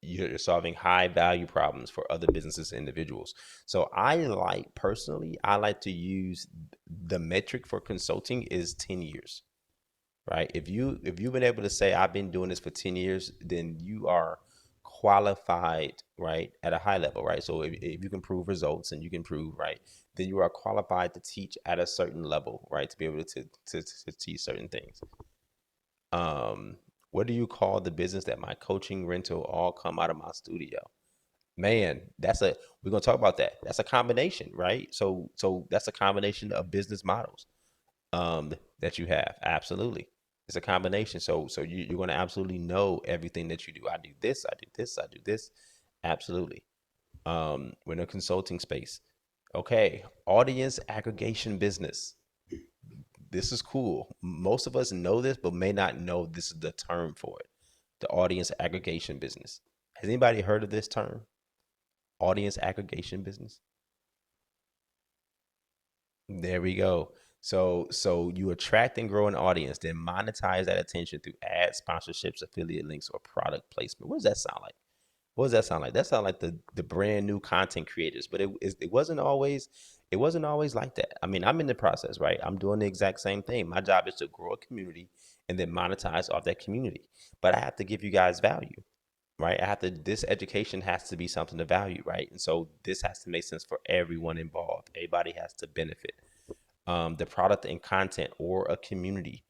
You're solving high value problems for other businesses and individuals. So I like to use the metric for consulting is 10 years, right? If you've been able to say I've been doing this for 10 years, then you are qualified, right, at a high level, right? So if you can prove results and you can prove, right, then you are qualified to teach at a certain level, right, to be able to teach certain things. um what do you call the business that my coaching rental all come out of my studio? Man, we're gonna talk about that. That's a combination, right? So that's a combination of business models that you have. Absolutely, it's a combination. So you're gonna absolutely know everything that you do. I do this, I do this, I do this. Absolutely. We're in a consulting space. Okay, audience aggregation business. This is cool. Most of us know this, but may not know this is the term for it. The audience aggregation business. Has anybody heard of this term? Audience aggregation business? There we go. So you attract and grow an audience, then monetize that attention through ads, sponsorships, affiliate links, or product placement. What does that sound like? What does that sound like? That sounds like the brand new content creators, but it wasn't always like that. I mean, I'm in the process, right? I'm doing the exact same thing. My job is to grow a community and then monetize off that community. But I have to give you guys value, right? This education has to be something to value, right? And so this has to make sense for everyone involved. Everybody has to benefit. The product and content or a community.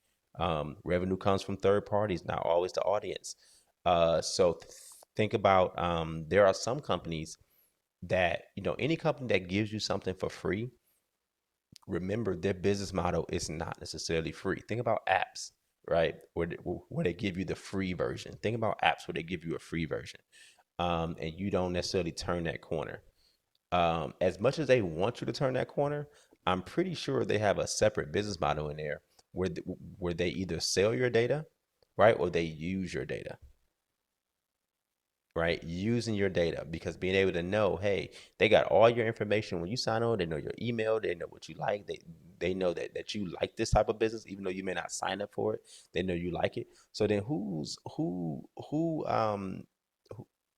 Revenue comes from third parties, not always the audience. So think about there are some companies that, any company that gives you something for free, remember their business model is not necessarily free. Think about apps, right? Where they give you the free version. Think about apps where they give you a free version, and you don't necessarily turn that corner. As much as they want you to turn that corner, I'm pretty sure they have a separate business model in there where they either sell your data, right, or they use your data, right? Using your data, because being able to know, hey, they got all your information when you sign on. They know your email. They know what you like. They know that you like this type of business, even though you may not sign up for it. They know you like it. So then who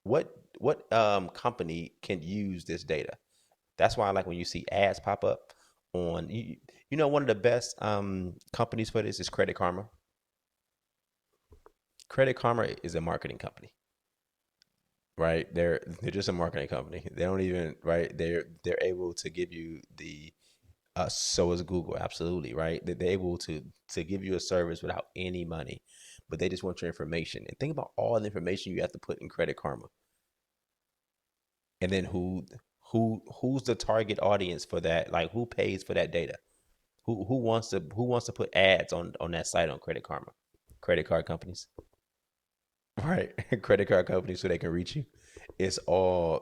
what company can use this data? That's why I like when you see ads pop up on one of the best companies for this is Credit Karma. Credit Karma is a marketing company, right? They're just a marketing company. They don't even, right? They're able to give you the So is Google, absolutely, right? They're able to give you a service without any money, but they just want your information. And think about all the information you have to put in Credit Karma, and then who's the target audience for that? Like who pays for that data? Who wants to put ads on that site on Credit Karma? Credit card companies, right? Credit card companies so they can reach you. It's all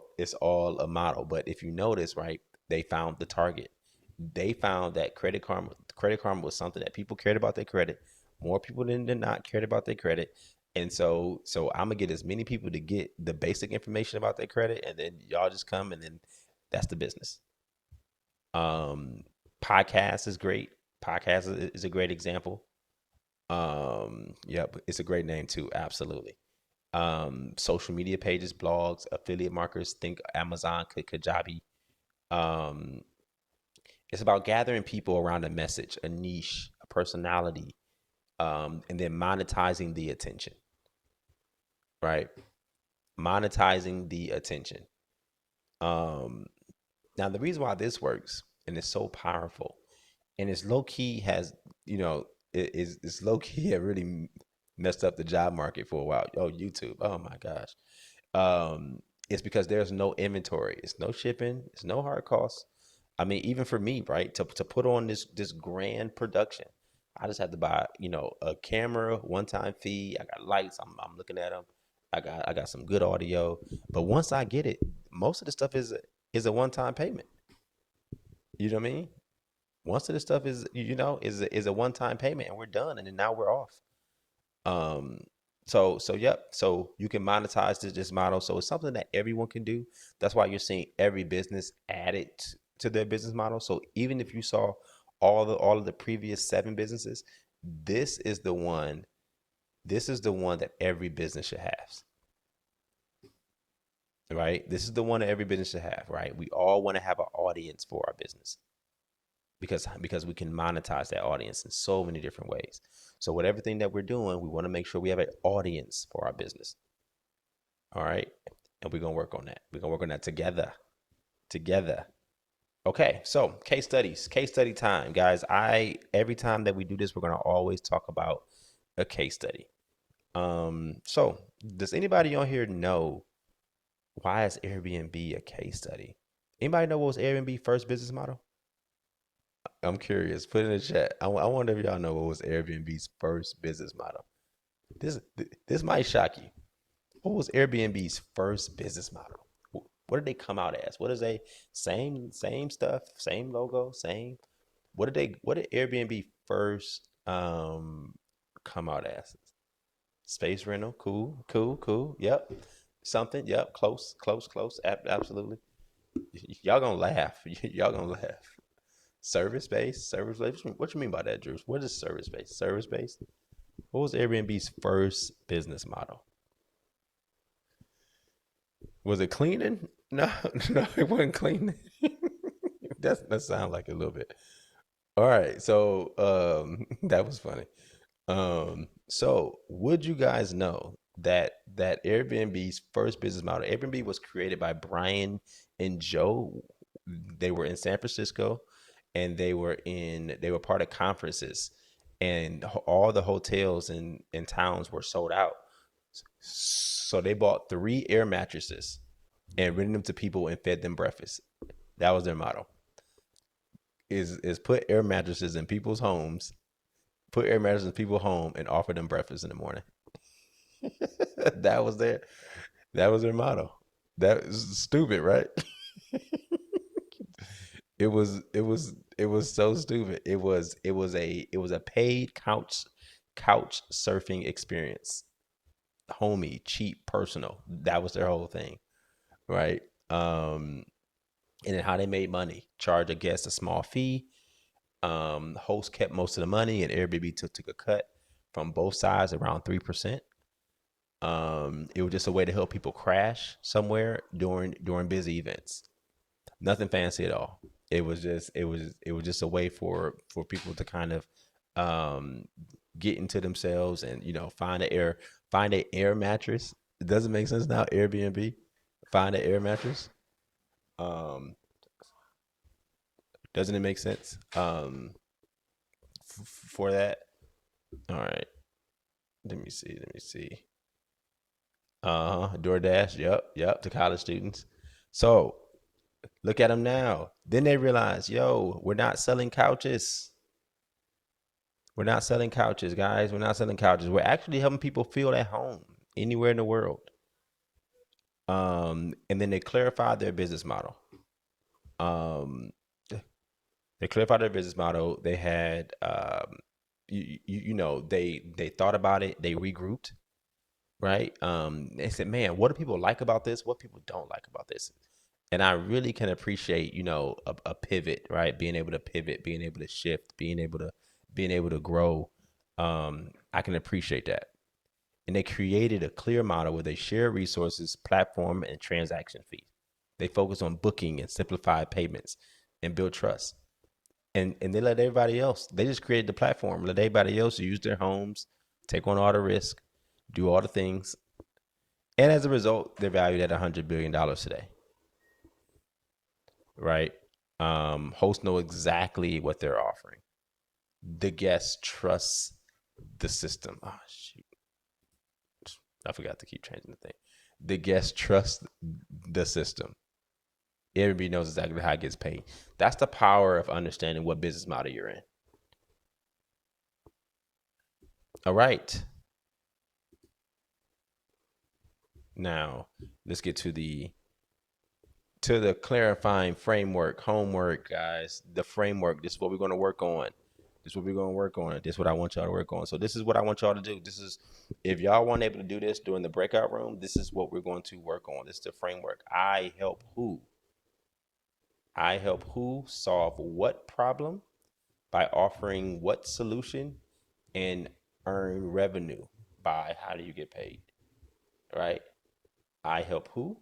a model. But if you notice, right, they found the target. They found that Credit Karma was something that people cared about their credit. More people than not cared about their credit. And so I'm gonna get as many people to get the basic information about their credit, and then y'all just come, and then that's the business. Um, Podcast is great. Podcast is a great example. Yep, it's a great name too. Absolutely. Social media pages, blogs, affiliate marketers. Think Amazon, Kajabi. Um, it's about gathering people around a message, a niche, a personality, and then monetizing the attention. Right, monetizing the attention. Um, Now the reason why this works and it's so powerful, and it's low key has it's low key have really messed up the job market for a while. Oh, YouTube. Oh my gosh. Um, it's because there's no inventory. It's no shipping. It's no hard costs. I mean, even for me, right, to put on this grand production, I just have to buy, a camera, one time fee. I got lights. I'm looking at them. I got some good audio. But once I get it, most of the stuff is a one time payment. You know what I mean? Most of the stuff is a one time payment, and we're done, and then now we're off. Um, so yep. So you can monetize this model. So it's something that everyone can do. That's why you're seeing every business add it to their business model. So even if you saw all of the previous seven businesses, this is the one. This is the one that every business should have, right? This is the one that every business should have, right? We all want to have an audience for our business because we can monetize that audience in so many different ways. So with everything that we're doing, we want to make sure we have an audience for our business. All right. And we're gonna work on that. We're gonna work on that together. Together. Okay, so case study time, guys. I every time that we do this, we're gonna always talk about a case study. So does anybody on here know why is Airbnb a case study? Anybody know what was Airbnb first business model? I'm curious. Put in the chat. I wonder if y'all know what was Airbnb's first business model. This might shock you. What was Airbnb's first business model? What did they come out as? What is they same stuff, same logo, same. What did Airbnb first come out as? Space rental. Cool, cool, cool. Yep. Something. Yep. Close, close, close. Absolutely. Y'all gonna laugh. Y'all gonna laugh. Service based, service based. What you mean by that, Drew? What is service based? Service based. What was Airbnb's first business model? Was it cleaning? No, no, it wasn't cleaning. That sounds like a little bit. All right, so that was funny. So would you guys know that Airbnb's first business model, Airbnb was created by Brian and Joe. They were in San Francisco, and they were part of conferences, and all the hotels in towns were sold out. So they bought three air mattresses and rented them to people and fed them breakfast. That was their motto. Is put air mattresses in people's homes, put air mattresses in people's home, and offer them breakfast in the morning. that was their that was their motto. That is stupid, right? It was so stupid. It was a paid couch surfing experience. Homey, cheap, personal. That was their whole thing, right? And then how they made money: charge a guest a small fee. Host kept most of the money, and Airbnb took a cut from both sides, around 3%. It was just a way to help people crash somewhere during busy events. Nothing fancy at all. It was just a way for people to kind of um, get into themselves and find a air mattress. It doesn't make sense now. Airbnb, find an air mattress. Um, Doesn't it make sense? For that. All right. Let me see. Let me see. DoorDash. Yep. Yep. To college students. So look at them now. Then they realize, yo, we're not selling couches. We're not selling couches, guys. We're not selling couches. We're actually helping people feel at home anywhere in the world. And then they clarified their business model. Um, they clarified their business model. They had, they thought about it. They regrouped, right? They said, man, what do people like about this? What people don't like about this? And I really can appreciate, a pivot, right? Being able to pivot, being able to shift, being able to grow. I can appreciate that. And they created a clear model where they share resources, platform, and transaction fees. They focus on booking and simplified payments and build trust. And they let everybody else, they just created the platform, let everybody else use their homes, take on all the risk, do all the things. And as a result, they're valued at $100 billion today, right? Hosts know exactly what they're offering. The guests trust the system. Oh, shoot. I forgot to keep changing the thing. The guests trust the system. Everybody knows exactly how it gets paid. That's the power of understanding what business model you're in. All right. Now let's get to the clarifying framework, homework, guys. The framework. This is what we're going to work on. This is what we're going to work on. This is what I want y'all to work on. So this is what I want y'all to do. This is, if y'all weren't able to do this during the breakout room, this is what we're going to work on. This is the framework. I help who? I help who solve what problem by offering what solution and earn revenue by how do you get paid, right? I help who?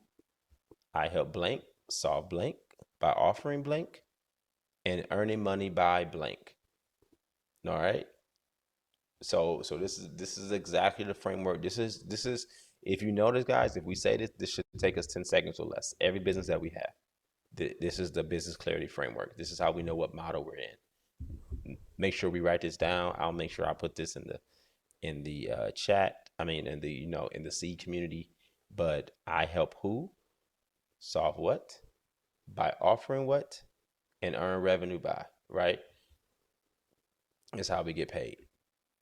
I help blank solve blank by offering blank and earning money by blank. All right. So this is exactly the framework. This is if you notice, guys, if we say this should take us 10 seconds or less. Every business that we have. This is the business clarity framework. This is how we know what model we're in. Make sure we write this down. I'll make sure I put this in the chat. I mean, in the seed community. But I help who solve what by offering what and earn revenue by, right? Is how we get paid.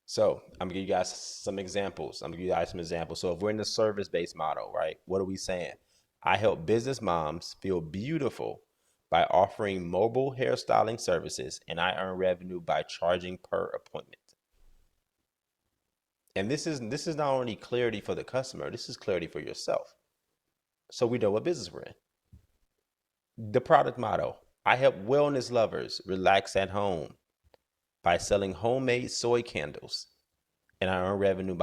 So I'm gonna give you guys some examples. I'm gonna give you guys some examples. So if we're in the service-based model, right? What are we saying? I help business moms feel beautiful by offering mobile hairstyling services, and I earn revenue by charging per appointment. And this is not only clarity for the customer, this is clarity for yourself. So we know what business we're in. The product model. I help wellness lovers relax at home by selling homemade soy candles, and I earn revenue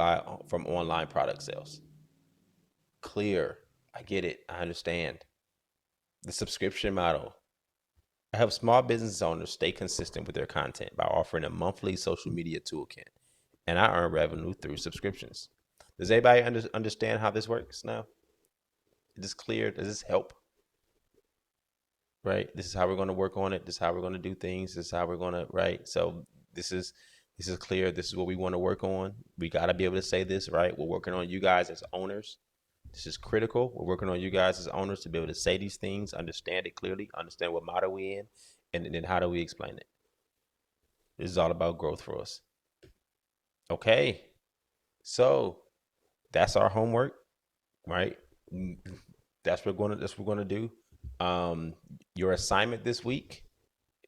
from online product sales. Clear. I get it. I understand. The subscription model. I help small business owners stay consistent with their content by offering a monthly social media toolkit, and I earn revenue through subscriptions. Does anybody understand how this works now? Is this clear? Does this help? Right? This is how we're going to work on it. This is how we're going to do things. This is how we're going to, right? So this is clear. This is what we want to work on. We got to be able to say this, right? We're working on you guys as owners. This is critical. We're working on you guys as owners to be able to say these things, understand it clearly, understand what model we in, and then how do we explain it. This is all about growth for us. Okay. So that's our homework, right? That's what we're gonna do. Your assignment this week,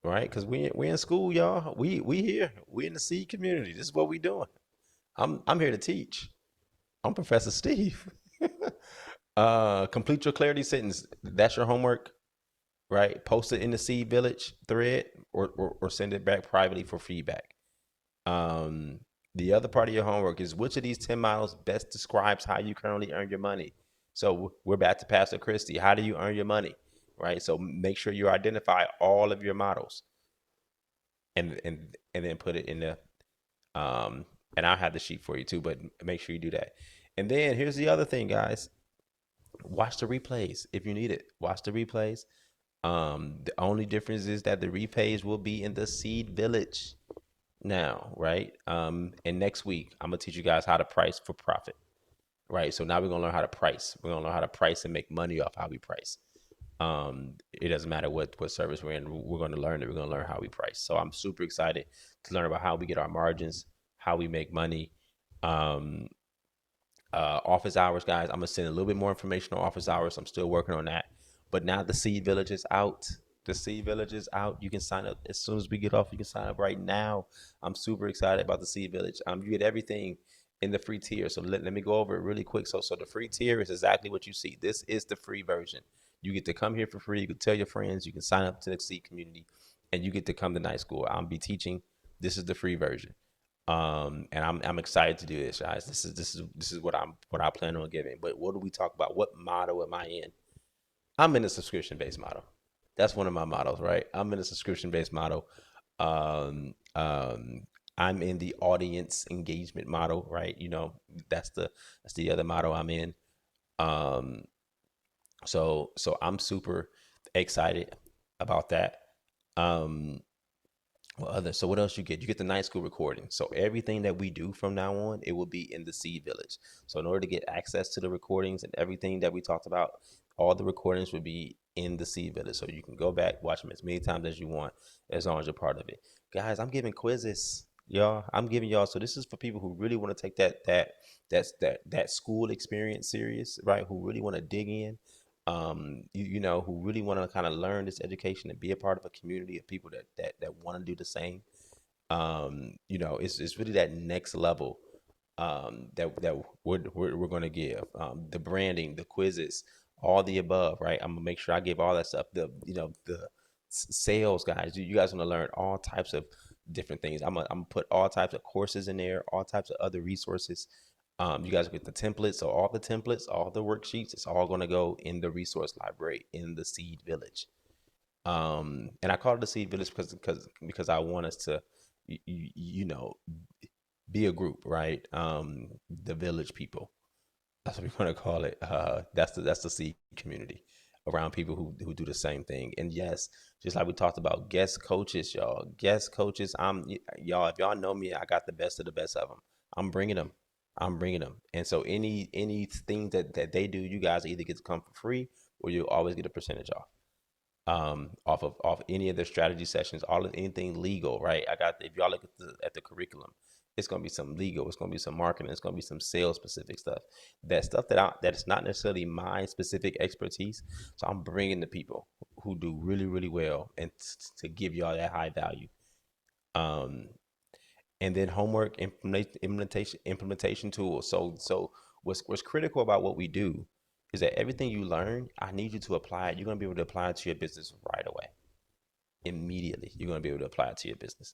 right? Because we in school, y'all. We here. We in the seed community. This is what we doing. I'm here to teach. I'm Professor Steve. Complete your clarity sentence. That's your homework, right? Post it in the Seed Village thread or send it back privately for feedback. Um, the other part of your homework is which of these 10 models best describes how you currently earn your money. So we're back to Pastor Christie. How do you earn your money, right? So make sure you identify all of your models and then put it in the and I'll have the sheet for you too, but make sure you do that. And then here's the other thing, guys. Watch the replays if you need it. Watch the replays. The only difference is that the repays will be in the seed village now, right? And next week I'm gonna teach you guys how to price for profit, right? So now we're gonna learn how to price. We're gonna learn how to price and make money off how we price. It doesn't matter what service we're in. We're gonna learn it. We're gonna learn how we price. So I'm super excited to learn about how we get our margins, how we make money. Um, Office hours, guys. I'm gonna send a little bit more information on office hours. I'm still working on that. But now the seed village is out. The seed village is out. You can sign up as soon as we get off. You can sign up right now. I'm super excited about the seed village. You get everything in the free tier. So let me go over it really quick. So the free tier is exactly what you see. This is the free version. You get to come here for free. You can tell your friends. You can sign up to the seed community, and you get to come to night school. I'll be teaching. This is the free version. And I'm excited to do this, guys. This is what I plan on giving. But what do we talk about? What model am I in? I'm in a subscription based model. That's one of my models, right? I'm in a subscription based model. Um, um, I'm in the audience engagement model, right? That's the other model I'm in. Um, so I'm super excited about that. Um, what else you get? You get the night school recording. So everything that we do from now on, it will be in the Seed Village. So in order to get access to the recordings and everything that we talked about, all the recordings will be in the Seed Village. So you can go back, watch them as many times as you want, as long as you're part of it. Guys, I'm giving quizzes, y'all. I'm giving y'all. So this is for people who really want to take that school experience serious, right? Who really want to dig in, who really want to kind of learn this education and be a part of a community of people that want to do the same. It's really that next level that we're going to give. The branding, the quizzes, all the above, right? I'm gonna make sure I give all that stuff. The sales guys, you guys want to learn all types of different things. I'm gonna put all types of courses in there, all types of other resources. You guys get the templates, so all the templates, all the worksheets, it's all going to go in the resource library in the Seed Village. And I call it the Seed Village because I want us to, you know, be a group, right? The village people. That's what we want to call it. That's the seed community around people who do the same thing. And yes, just like we talked about, guest coaches, y'all. Guest coaches. Y'all. If y'all know me, I got the best of the best of them. I'm bringing them. I'm bringing them. And so anything that they do, you guys either get to come for free or you always get a percentage off off any of their strategy sessions, all of anything legal, right? I got if y'all look at the curriculum, it's gonna be some legal, it's gonna be some marketing, it's gonna be some sales specific stuff. That stuff that is not necessarily my specific expertise. So I'm bringing the people who do really really well and to give y'all that high value. Um, and then homework implementation tools. So what's critical about what we do is that everything you learn, I need you to apply it. You're gonna be able to apply it to your business right away, immediately. You're gonna be able to apply it to your business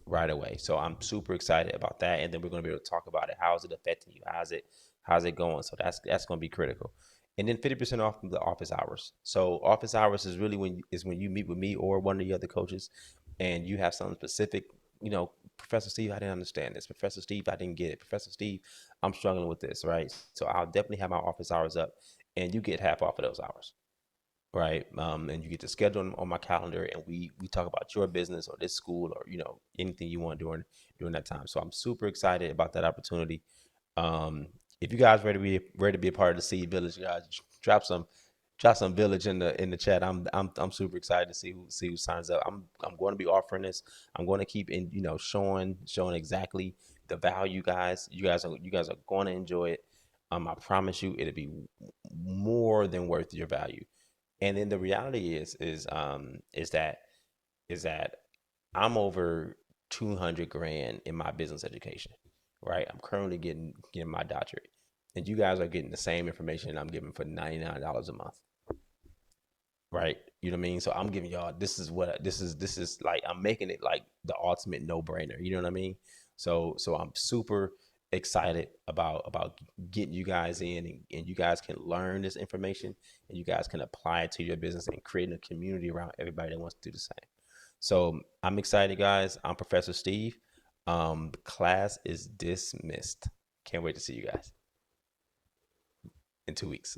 right away. So I'm super excited about that, and then we're gonna be able to talk about it. How is it affecting you? How's it going? So that's gonna be critical. And then 50% off the office hours. So office hours is really when you meet with me or one of the other coaches, and you have something specific. Professor Steve, I didn't understand this. Professor Steve, I didn't get it. Professor Steve, I'm struggling with this, right? So I'll definitely have my office hours up, and you get half off of those hours, right? And you get to schedule them on my calendar, and we talk about your business or this school or anything you want during that time. So I'm super excited about that opportunity. Um, if you guys ready to be a part of the Seed Village, guys, drop some village in the chat. I'm super excited to see who signs up. I'm going to be offering this. I'm going to keep showing exactly the value, guys. You guys are going to enjoy it. I promise you, it'll be more than worth your value. And then the reality is that I'm over 200 grand in my business education, right? I'm currently getting my doctorate, and you guys are getting the same information I'm giving for $99 a month, right? You know what I mean? So I'm giving y'all this is like I'm making it like the ultimate no brainer. You know what I mean? So I'm super excited about getting you guys in, and you guys can learn this information and you guys can apply it to your business and create a community around everybody that wants to do the same. So I'm excited, guys. I'm Professor Steve. Class is dismissed. Can't wait to see you guys in 2 weeks.